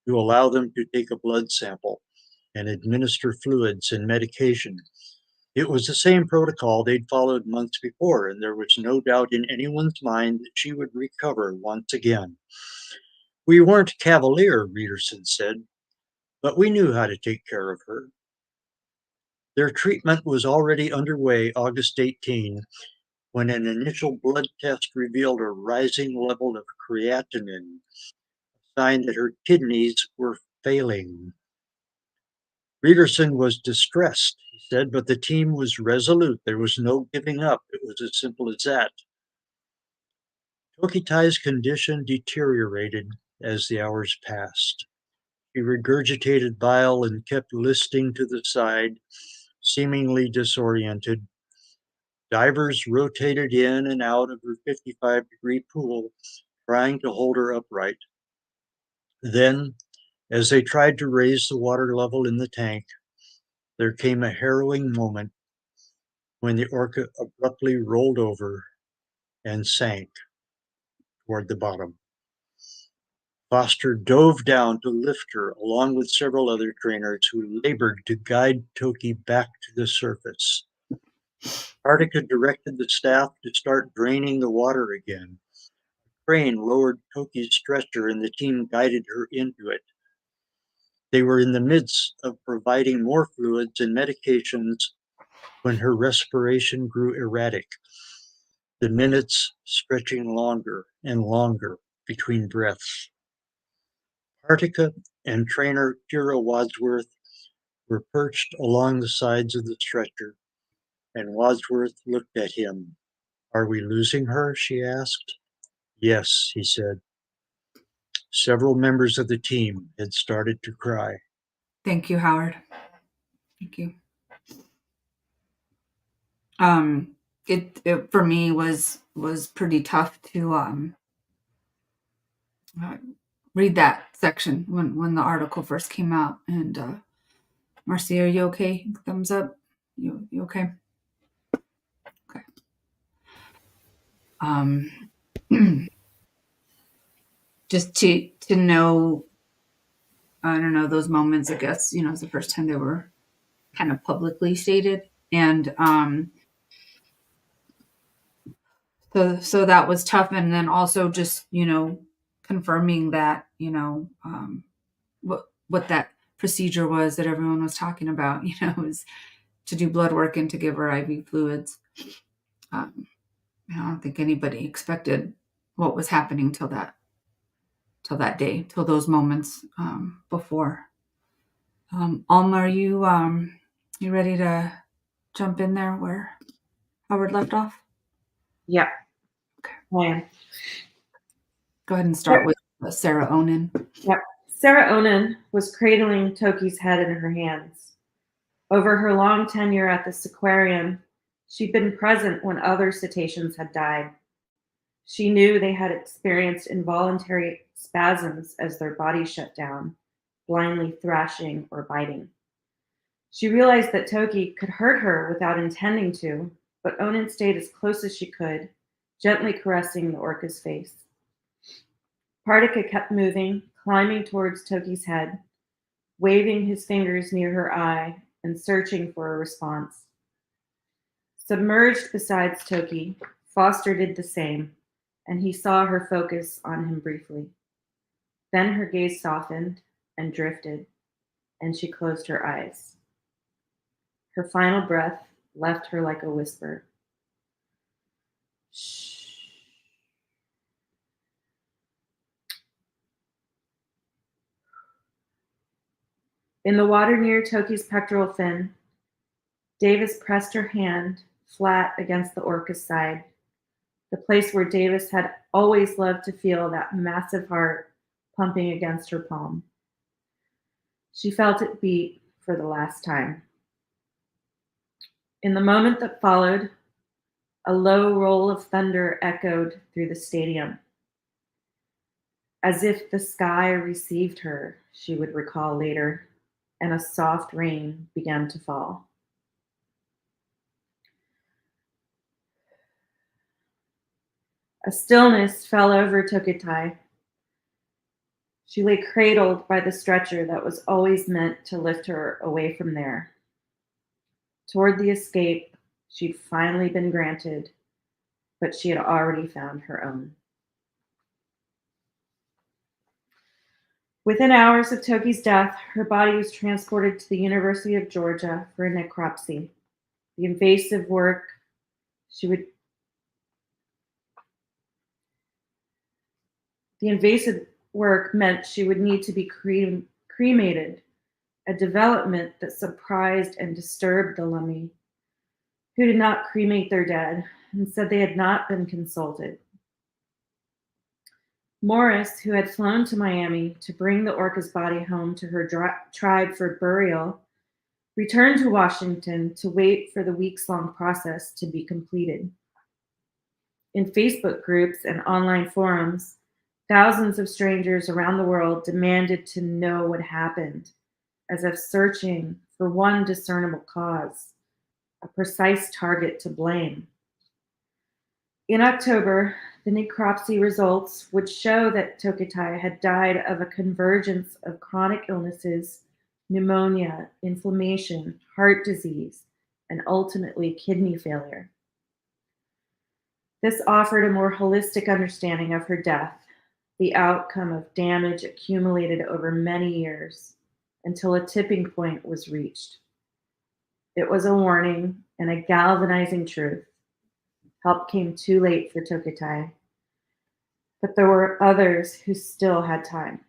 to allow them to take a blood sample and administer fluids and medication. It was the same protocol they'd followed months before, and there was no doubt in anyone's mind that she would recover once again. "We weren't cavalier," Reederson said, "but we knew how to take care of her." Their treatment was already underway August 18, when an initial blood test revealed a rising level of creatinine, a sign that her kidneys were failing. Reederson was distressed, he said, but the team was resolute. There was no giving up. It was as simple as that. Tokitae's condition deteriorated as the hours passed. She regurgitated bile and kept listing to the side, seemingly disoriented. Divers rotated in and out of her 55-degree pool, trying to hold her upright. Then, as they tried to raise the water level in the tank, there came a harrowing moment when the orca abruptly rolled over and sank toward the bottom. Foster dove down to lift her along with several other trainers who labored to guide Toki back to the surface. Antarctica directed the staff to start draining the water again. A crane lowered Toki's stretcher and the team guided her into it. They were in the midst of providing more fluids and medications when her respiration grew erratic, the minutes stretching longer and longer between breaths. Antarctica and trainer Kira Wadsworth were perched along the sides of the stretcher, and Wadsworth looked at him. "Are we losing her?" she asked. "Yes," he said. Several members of the team had started to cry. Thank you, Howard. Thank you. It for me was pretty tough to read that section when the article first came out. And Marcy, are you okay? Thumbs up. You okay? Okay. Just to know, I don't know, those moments, I guess, it's the first time they were kind of publicly stated. And so that was tough. And then also just, confirming that, what that procedure was that everyone was talking about, was to do blood work and to give her IV fluids. I don't think anybody expected what was happening till that day, till those moments before. Alma, are you ready to jump in there where Howard left off? Yeah. Okay. I am. Go ahead and start with Sarah Onan. Yep. Sarah Onan was cradling Toki's head in her hands. Over her long tenure at the aquarium, she'd been present when other cetaceans had died. She knew they had experienced involuntary spasms as their bodies shut down, blindly thrashing or biting. She realized that Toki could hurt her without intending to, but Onan stayed as close as she could, gently caressing the orca's face. Pardika kept moving, climbing towards Toki's head, waving his fingers near her eye and searching for a response. Submerged beside Toki, Foster did the same, and he saw her focus on him briefly. Then her gaze softened and drifted, and she closed her eyes. Her final breath left her like a whisper. Shh. In the water near Toki's pectoral fin, Davis pressed her hand flat against the orca's side, the place where Davis had always loved to feel that massive heart pumping against her palm. She felt it beat for the last time. In the moment that followed, a low roll of thunder echoed through the stadium. As if the sky received her, she would recall later, and a soft rain began to fall. A stillness fell over Tokitae. She lay cradled by the stretcher that was always meant to lift her away from there. Toward the escape she'd finally been granted, but she had already found her own. Within hours of Toki's death, her body was transported to the University of Georgia for a necropsy. The invasive work meant she would need to be cremated, a development that surprised and disturbed the Lummi, who did not cremate their dead and said they had not been consulted. Morris, who had flown to Miami to bring the orca's body home to her tribe for burial, returned to Washington to wait for the weeks-long process to be completed. In Facebook groups and online forums, thousands of strangers around the world demanded to know what happened, as if searching for one discernible cause, a precise target to blame. In October, the necropsy results would show that Tokitae had died of a convergence of chronic illnesses, pneumonia, inflammation, heart disease, and ultimately kidney failure. This offered a more holistic understanding of her death, the outcome of damage accumulated over many years until a tipping point was reached. It was a warning and a galvanizing truth. Help came too late for Tokitae, but there were others who still had time.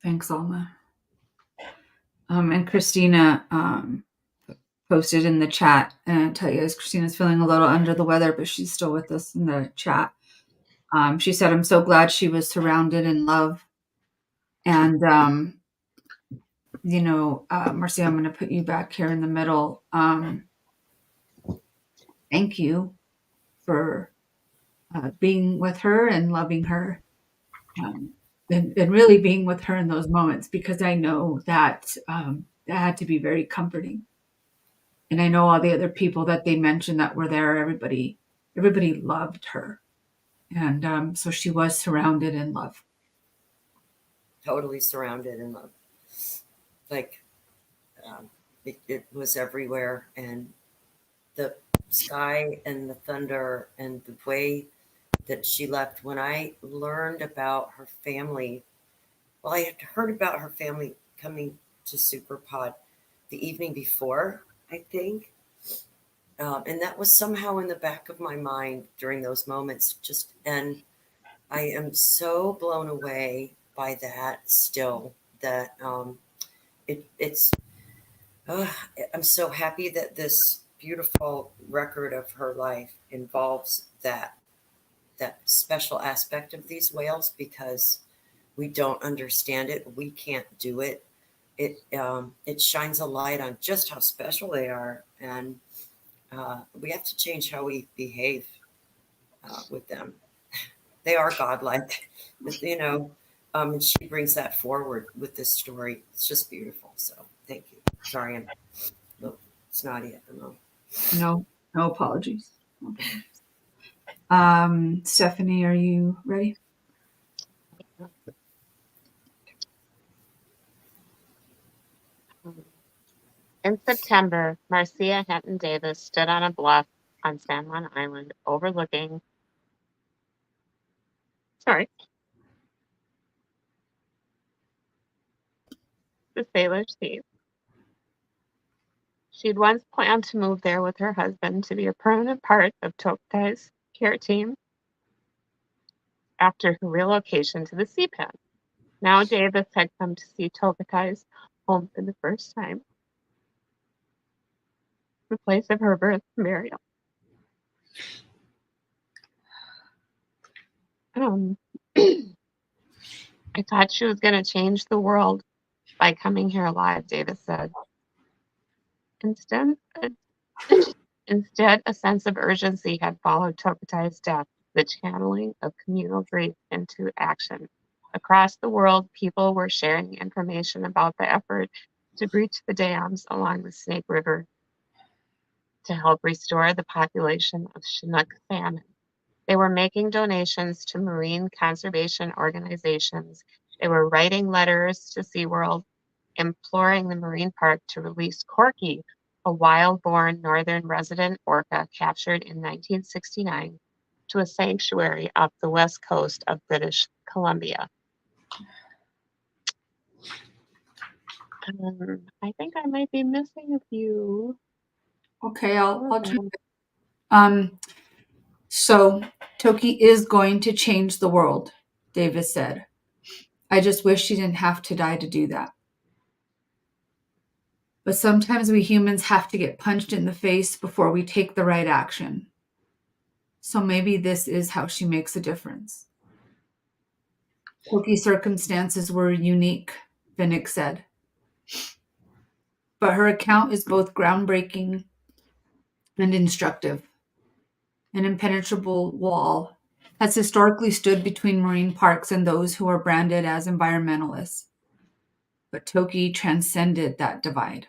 Thanks, Alma. And Christina posted in the chat, and I tell you, as Christina's feeling a little under the weather, but she's still with us in the chat. She said, I'm so glad she was surrounded in love. And, Marcy, I'm going to put you back here in the middle. Thank you for being with her and loving her, and really being with her in those moments, because I know that that had to be very comforting. And I know all the other people that they mentioned that were there, everybody loved her. And so she was surrounded in love. Totally surrounded in love. Like, it was everywhere. And the sky and the thunder and the way that she left. When I learned about her family, well, I had heard about her family coming to Superpod the evening before, I think. And that was somehow in the back of my mind during those moments. And I am so blown away by that still, that I'm so happy that this beautiful record of her life involves that special aspect of these whales, because we don't understand it. We can't do it. It shines a light on just how special they are. And we have to change how we behave with them. They are godlike, and she brings that forward with this story. It's just beautiful. So thank you. Sorry, I'm a little snotty at the moment. No, no apologies. Stephanie, are you ready? In September, Marcia Henton Davis stood on a bluff on San Juan Island overlooking the Salish Sea. She'd once planned to move there with her husband to be a permanent part of Tokitae's care team after her relocation to the seapan. Now Davis had come to see Tokitae's home for the first time, the place of her birth and burial. I thought she was going to change the world by coming here alive, Davis said. Instead, a sense of urgency had followed Tokitae's death, the channeling of communal grief into action. Across the world, people were sharing information about the effort to breach the dams along the Snake River to help restore the population of Chinook salmon. They were making donations to marine conservation organizations. They were writing letters to SeaWorld, imploring the marine park to release Corky, a wild-born northern resident orca captured in 1969, to a sanctuary off the west coast of British Columbia. I think I might be missing a few. Okay, I'll jump in. So Toki is going to change the world, Davis said. I just wish she didn't have to die to do that. But sometimes we humans have to get punched in the face before we take the right action. So maybe this is how she makes a difference. Toki's circumstances were unique, Vinnick said. But her account is both groundbreaking and instructive. An impenetrable wall has historically stood between marine parks and those who are branded as environmentalists. But Toki transcended that divide.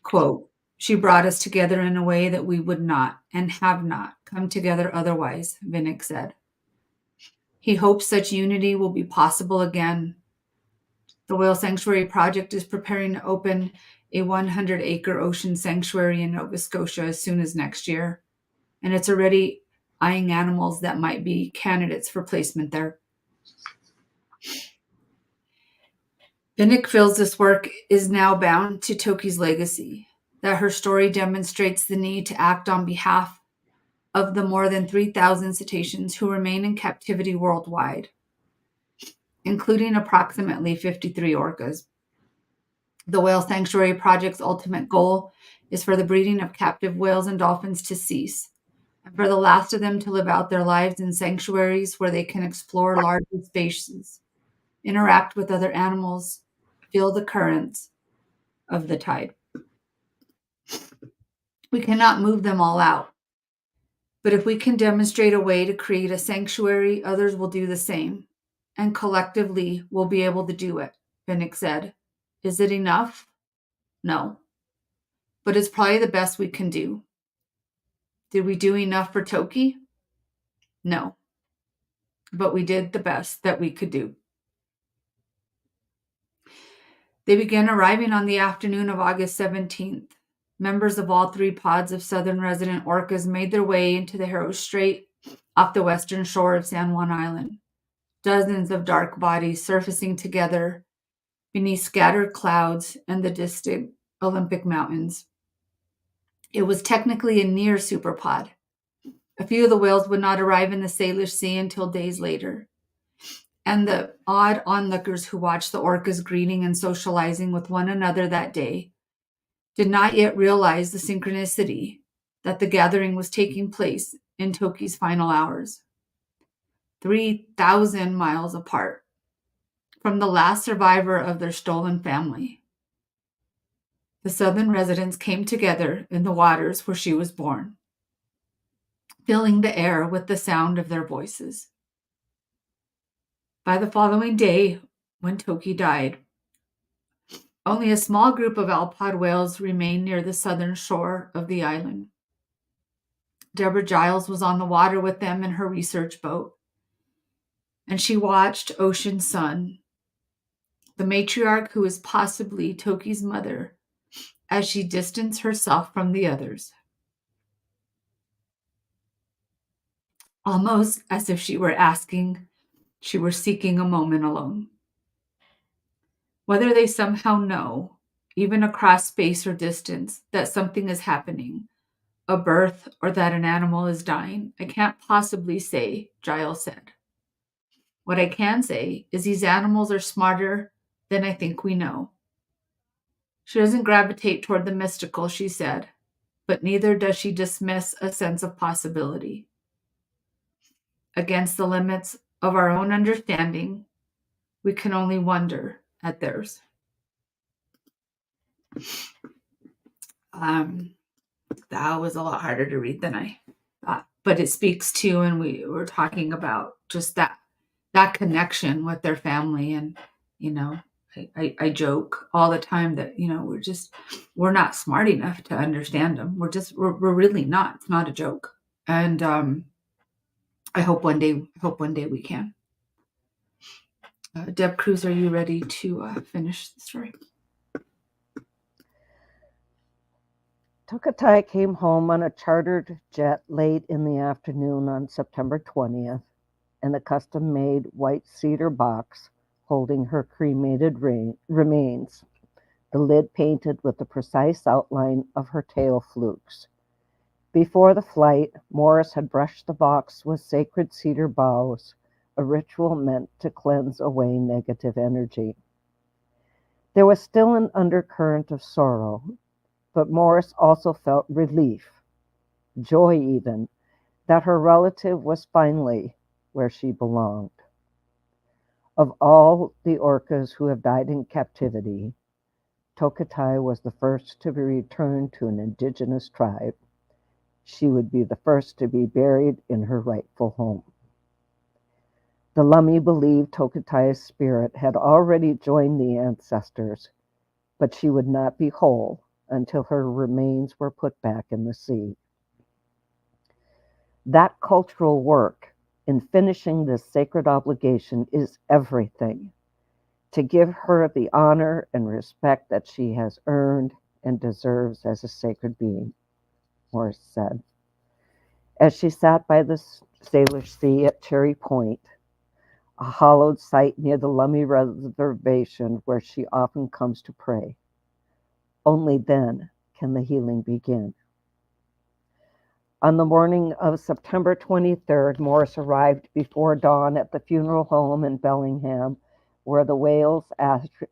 Quote, she brought us together in a way that we would not and have not come together otherwise, Vinnick said. He hopes such unity will be possible again. The Whale Sanctuary Project is preparing to open a 100-acre ocean sanctuary in Nova Scotia as soon as next year, and it's already eyeing animals that might be candidates for placement there. Vinnick feels this work is now bound to Toki's legacy, that her story demonstrates the need to act on behalf of the more than 3,000 cetaceans who remain in captivity worldwide, including approximately 53 orcas. The Whale Sanctuary Project's ultimate goal is for the breeding of captive whales and dolphins to cease, and for the last of them to live out their lives in sanctuaries where they can explore larger spaces, interact with other animals, feel the currents of the tide. We cannot move them all out, but if we can demonstrate a way to create a sanctuary, others will do the same, and collectively we'll be able to do it, Vinnick said. Is it enough? No, but it's probably the best we can do. Did we do enough for Toki? No, but we did the best that we could do. They began arriving on the afternoon of August 17th. Members of all three pods of southern resident orcas made their way into the Haro Strait off the western shore of San Juan Island. Dozens of dark bodies surfacing together beneath scattered clouds and the distant Olympic Mountains. It was technically a near superpod. A few of the whales would not arrive in the Salish Sea until days later. And the odd onlookers who watched the orcas greeting and socializing with one another that day did not yet realize the synchronicity that the gathering was taking place in Toki's final hours. 3,000 miles apart from the last survivor of their stolen family. The southern residents came together in the waters where she was born, filling the air with the sound of their voices. By the following day, when Toki died, Only a small group of alpod whales remained near the southern shore of the island. Deborah Giles was on the water with them in her research boat, and she watched Ocean Sun, the matriarch who is possibly Toki's mother, as she distanced herself from the others, almost as if she were seeking a moment alone. Whether they somehow know, even across space or distance, that something is happening, a birth, or that an animal is dying, I can't possibly say, Giles said. What I can say is these animals are smarter than I think we know. She doesn't gravitate toward the mystical, she said, but neither does she dismiss a sense of possibility. Against the limits of our own understanding, we can only wonder at theirs. That was a lot harder to read than I thought, but it speaks to, and we were talking about just that connection with their family. And, I joke all the time that, we're not smart enough to understand them. We're really not. It's not a joke. And I hope one day we can. Deb Cruz, are you ready to finish the story? Tokitae came home on a chartered jet late in the afternoon on September 20th in a custom-made white cedar box holding her cremated remains, the lid painted with the precise outline of her tail flukes. Before the flight, Morris had brushed the box with sacred cedar boughs, a ritual meant to cleanse away negative energy. There was still an undercurrent of sorrow, but Morris also felt relief, joy even, that her relative was finally where she belonged. Of all the orcas who have died in captivity, Tokitae was the first to be returned to an indigenous tribe. She would be the first to be buried in her rightful home. The Lummi believed Tokitae's spirit had already joined the ancestors, but she would not be whole until her remains were put back in the sea. That cultural work in finishing this sacred obligation is everything, to give her the honor and respect that she has earned and deserves as a sacred being, Morris said. As she sat by the Salish Sea at Cherry Point, a hallowed site near the Lummi Reservation where she often comes to pray. Only then can the healing begin. On the morning of September 23rd, Morris arrived before dawn at the funeral home in Bellingham, where the whale's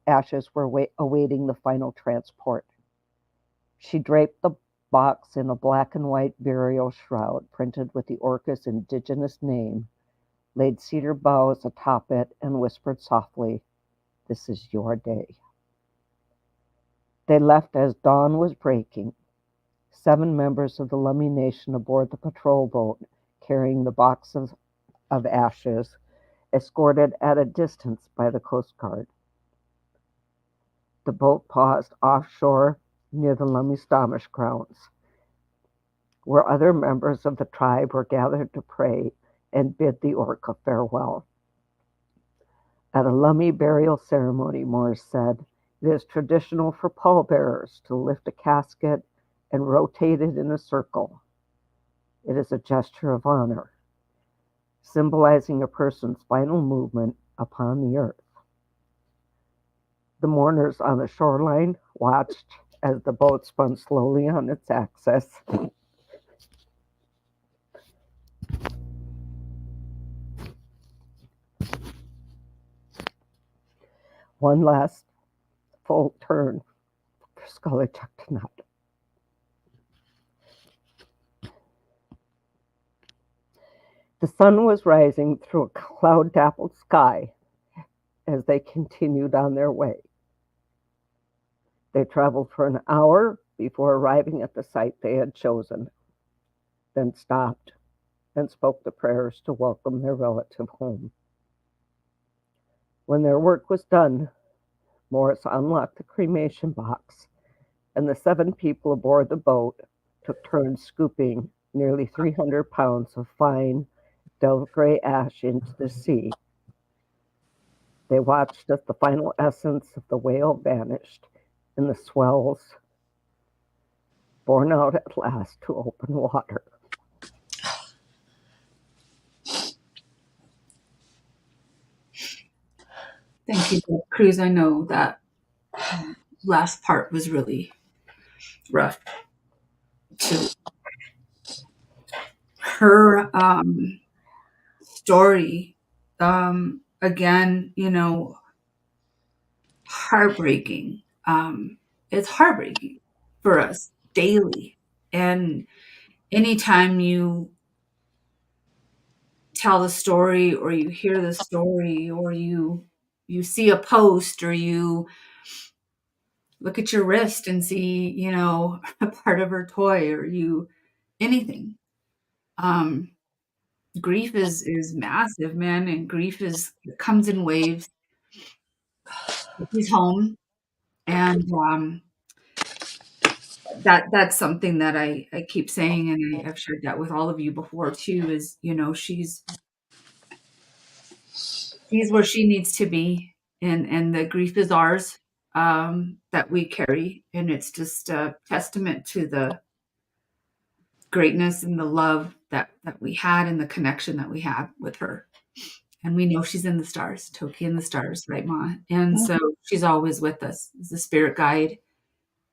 ashes were awaiting the final transport. She draped the box in a black and white burial shroud printed with the orca's indigenous name, laid cedar boughs atop it, and whispered softly, "This is your day." They left as dawn was breaking. 7 members of the Lummi Nation aboard the patrol boat, carrying the box of ashes, escorted at a distance by the Coast Guard. The boat paused offshore near the Lummi Stammish grounds, where other members of the tribe were gathered to pray and bid the orca farewell. At a Lummi burial ceremony, Morris said, it is traditional for pallbearers to lift a casket and rotate it in a circle. It is a gesture of honor, symbolizing a person's final movement upon the earth. The mourners on the shoreline watched as the boat spun slowly on its axis. One last full turn for Sk'aliCh'elh-tenaut's. The sun was rising through a cloud-dappled sky as they continued on their way. They traveled for an hour before arriving at the site they had chosen, then stopped and spoke the prayers to welcome their relative home. When their work was done, Morris unlocked the cremation box, and the 7 people aboard the boat took turns scooping nearly 300 pounds of fine, dull gray ash into the sea. They watched as the final essence of the whale vanished in the swells, borne out at last to open water. Thank you, Cruz. I know that last part was really rough. Her story, again, heartbreaking. It's heartbreaking for us daily. And anytime you tell the story or you hear the story or you see a post or you look at your wrist and see, a part of her toy or anything. Grief is massive, man. And grief comes in waves. He's home. And that's something that I keep saying, and I've shared that with all of you before too, is, she's where she needs to be. And the grief is ours, that we carry. And it's just a testament to the greatness and the love that we had and the connection that we have with her. And we know she's in the stars, Toki in the stars, right, Ma? And so she's always with us as a spirit guide,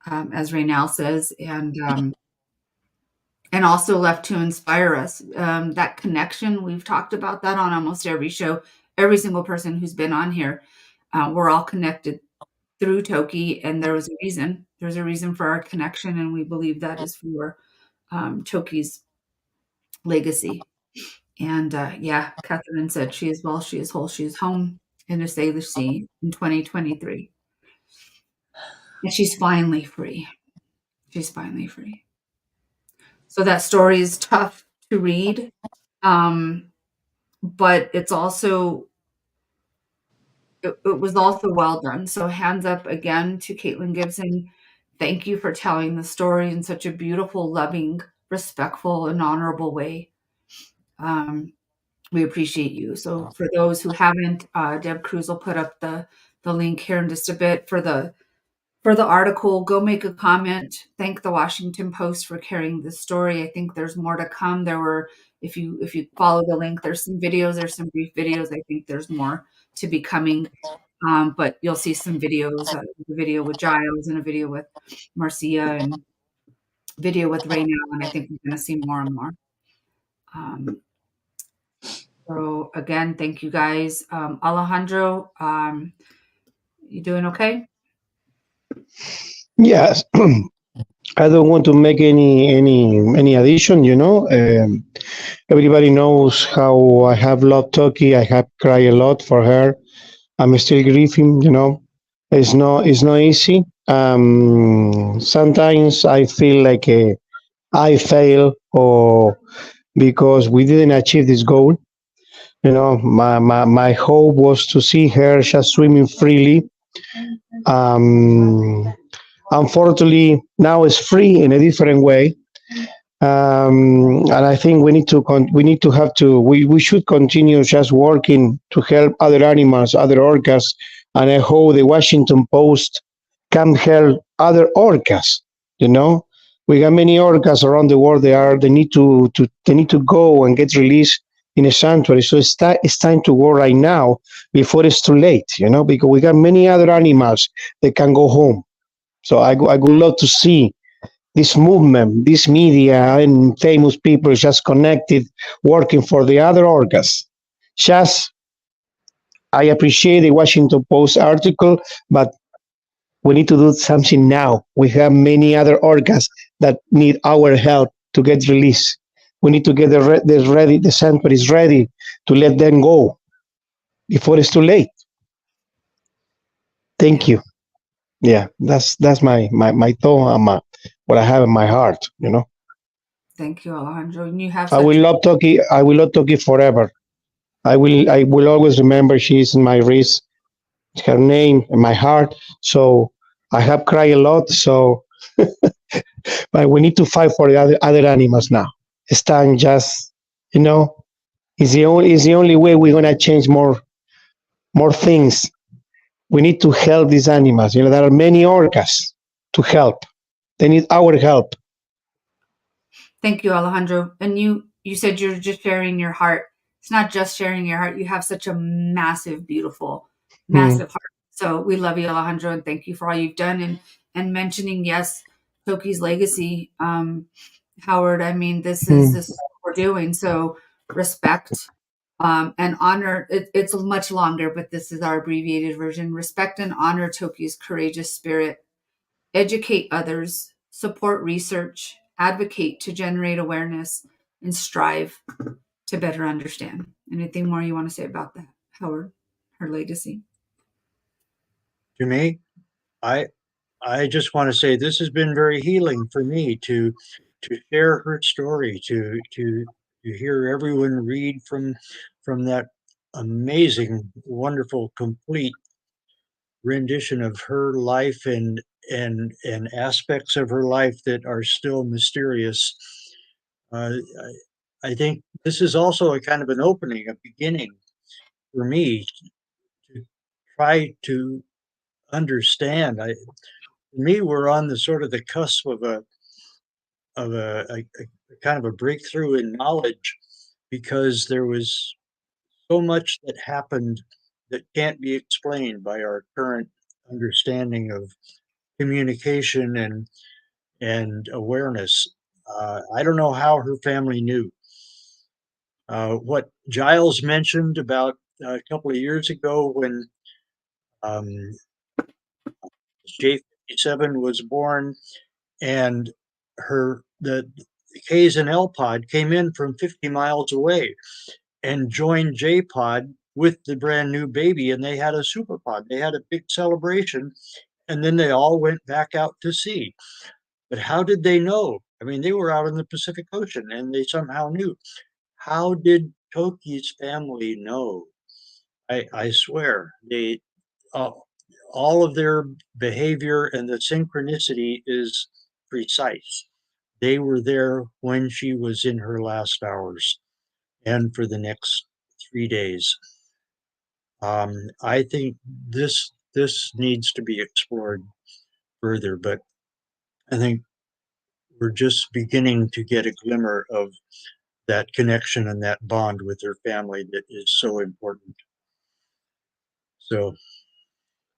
as Raynell says, and also left to inspire us. That connection, we've talked about that on almost every show. Every single person who's been on here, we're all connected through Toki, and there was a reason. There's a reason for our connection, and we believe that is for Toki's legacy. And Catherine said she is well, she is whole, she is home in a sailor sea in 2023. And she's finally free. She's finally free. So that story is tough to read, but it's also, it was also well done. So hands up again to Caitlin Gibson. Thank you for telling the story in such a beautiful, loving, respectful, and honorable way. We appreciate you. So for those who haven't, Deb Cruz will put up the link here in just a bit for the article. Go make a comment. Thank the Washington Post for carrying the story. I think there's more to come. There were, if you follow the link, there's some videos, there's some brief videos. I think there's more to be coming. But you'll see some videos, a video with Giles and a video with Marcia and video with Raynell, and I think we're going to see more and more. So again, thank you guys. Alejandro, you doing okay? Yes. I don't want to make any addition, everybody knows how I have loved Toki. I have cried a lot for her. I'm still grieving, it's not easy. Sometimes I feel like I fail, or because we didn't achieve this goal. My hope was to see her just swimming freely. Unfortunately, now it's free in a different way, and I think we should continue just working to help other animals, other orcas, and I hope the Washington Post can help other orcas. We got many orcas around the world. They need to go and get released in a sanctuary. So it's time to go right now before it's too late. Because we got many other animals that can go home. So I would love to see this movement, this media and famous people just connected, working for the other orcas. I appreciate the Washington Post article, but we need to do something now. We have many other orcas that need our help to get released. We need to get the sanctuaries ready to let them go before it's too late. Thank you. Yeah, that's my thought and what I have in my heart, Thank you, Alejandro. And you have I will love Toki. I will love Toki forever. I will always remember she's in my wrist. her name in my heart. So I have cried a lot. So, but we need to fight for the other animals now. It's time, just you know, is the only way we're gonna change more things. We need to help these animals. You know, there are many orcas to help. They need our help. Thank you, Alejandro. And you said you're just sharing your heart. It's not just sharing your heart. You have such a massive, beautiful, massive heart. So we love you, Alejandro, and thank you for all you've done and mentioning, yes, Toki's legacy. Howard, I mean, this is what we're doing. So respect and honor. It's much longer, but this is our abbreviated version. Respect and honor Toki's courageous spirit. Educate others, support research, advocate to generate awareness, and strive to better understand. Anything more you want to say about that, Howard, her legacy? To me, I just want to say this has been very healing for me to share her story, to hear everyone read from that amazing, wonderful, complete rendition of her life and aspects of her life that are still mysterious. I think this is also a kind of an opening, a beginning for me to try to understand. For me, we're on the sort of the cusp of a kind of a breakthrough in knowledge, because there was so much that happened that can't be explained by our current understanding of communication and awareness. I don't know how her family knew. What Giles mentioned about a couple of years ago when um, J57 was born, and the K's and L pod came in from 50 miles away and joined J pod with the brand new baby, and they had a super pod. They had a big celebration, and then they all went back out to sea. But how did they know? I mean, they were out in the Pacific Ocean and they somehow knew. How did Toki's family know? I swear, uh, all of their behavior and the synchronicity is precise. They were there when she was in her last hours and for the next 3 days. I think this needs to be explored further, but I think we're just beginning to get a glimmer of that connection and that bond with her family that is so important. So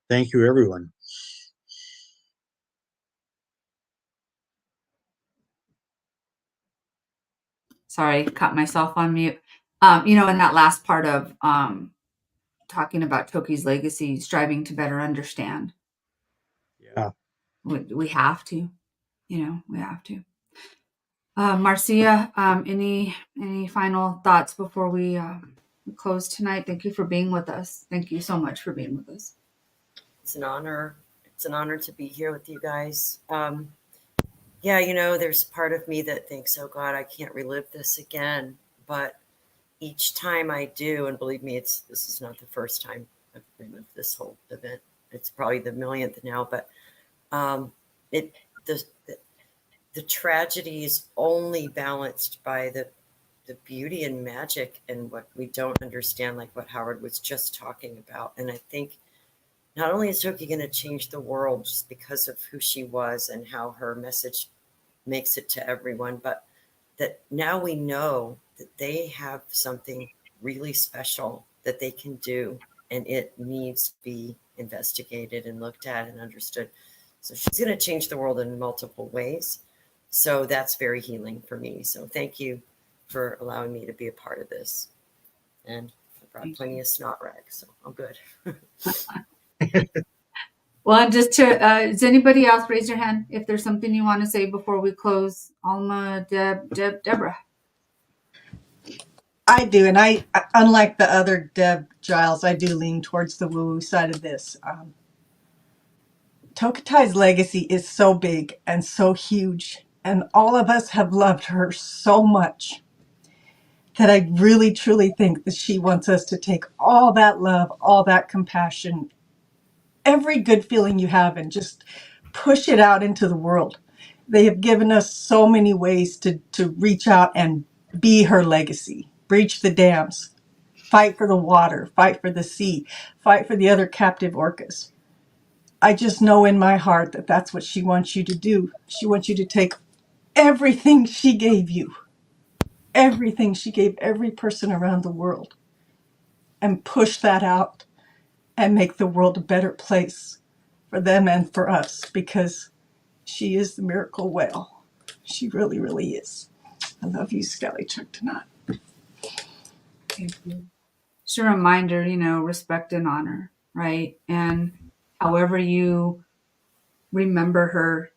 thank you, everyone. Sorry, caught myself on mute. In that last part of talking about Toki's legacy, striving to better understand. Yeah. We have to, we have to. Marcia, any final thoughts before we close tonight? Thank you for being with us. Thank you so much for being with us. It's an honor. It's an honor to be here with you guys. There's part of me that thinks, oh God, I can't relive this again. But each time I do, and believe me, this is not the first time I've relived this whole event. It's probably the millionth now, but the tragedy is only balanced by the beauty and magic and what we don't understand, like what Howard was just talking about. And I think not only is Toki going to change the world just because of who she was and how her message makes it to everyone, but that now we know that they have something really special that they can do, and it needs to be investigated and looked at and understood. So she's going to change the world in multiple ways. So that's very healing for me. So thank you for allowing me to be a part of this. And I brought plenty of snot rags, so I'm good. Well, and just to, does anybody else raise your hand if there's something you want to say before we close? Alma, Deborah. I do, and I unlike the other Deb Giles, I do lean towards the woo-woo side of this. Tokitae's legacy is so big and so huge, and all of us have loved her so much that I really truly think that she wants us to take all that love, all that compassion, every good feeling you have and just push it out into the world. They have given us so many ways to reach out and be her legacy, breach the dams, fight for the water, fight for the sea, fight for the other captive orcas. I just know in my heart that that's what she wants you to do. She wants you to take everything she gave you, everything she gave every person around the world, and push that out and make the world a better place for them and for us, because she is the miracle whale. She really, really is. I love you, Sk'aliCh'elh-tenaut's. Thank you. Just a reminder, respect and honor, right? And however you remember her,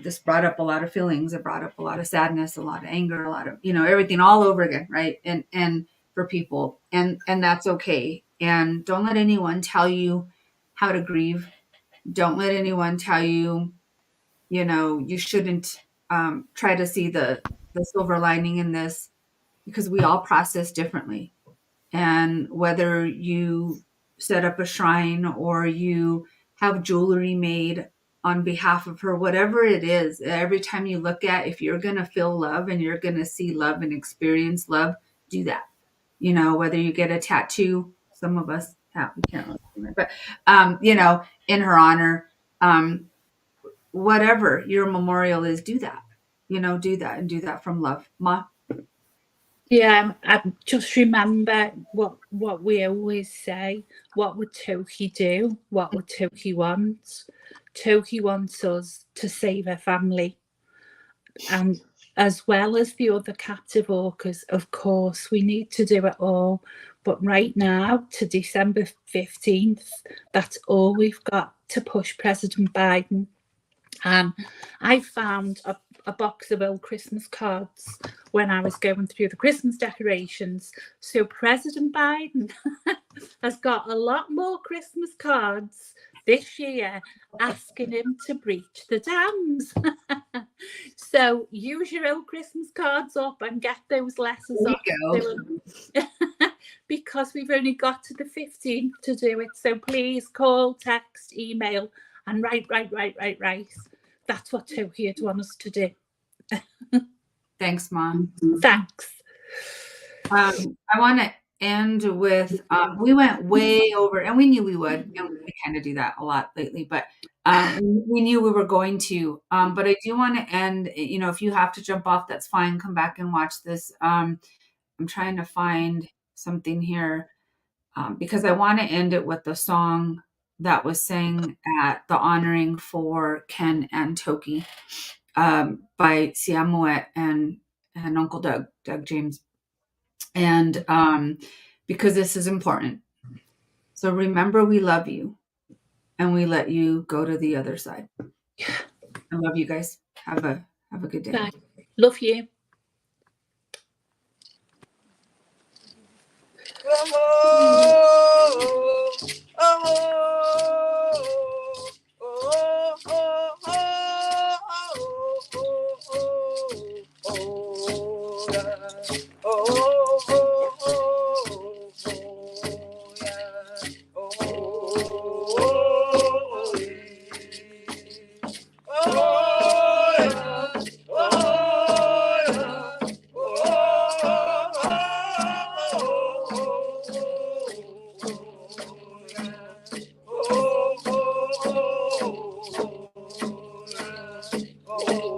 this brought up a lot of feelings. It brought up a lot of sadness, a lot of anger, a lot of, everything all over again, right? And for people, and that's okay. And don't let anyone tell you how to grieve. Don't let anyone tell you, you shouldn't try to see the silver lining in this, because we all process differently. And whether you set up a shrine or you have jewelry made on behalf of her, whatever it is, every time you look at, if you're going to feel love and you're going to see love and experience love, do that. Whether you get a tattoo, some of us have, we can't really, but, in her honor, whatever your memorial is, do that, do that, and do that from love. Ma? Yeah, I just remember what we always say. What would Toki do? What would Toki want? Toki wants us to save her family. And as well as the other captive orcas, of course, we need to do it all. But right now, to December 15th, that's all we've got to push President Biden. And I found a box of old Christmas cards when I was going through the Christmas decorations. So President Biden has got a lot more Christmas cards this year asking him to breach the dams. So use your old Christmas cards up and get those letters off, because we've only got to the 15th to do it. So please call, text, email, and write. That's what Toki had want us to do. Thanks, Mom. Thanks. I want to end with, we went way over, and we knew we would, and we kind of do that a lot lately, but we knew we were going to, but I do want to end, if you have to jump off, that's fine. Come back and watch this. I'm trying to find something here, because I want to end it with the song that was sang at the honoring for Ken and Toki, by Siamuet and Uncle Doug James. And because this is important. So remember, we love you, and we let you go to the other side. I love you guys. Have a good day. Bye. Love you. Oh,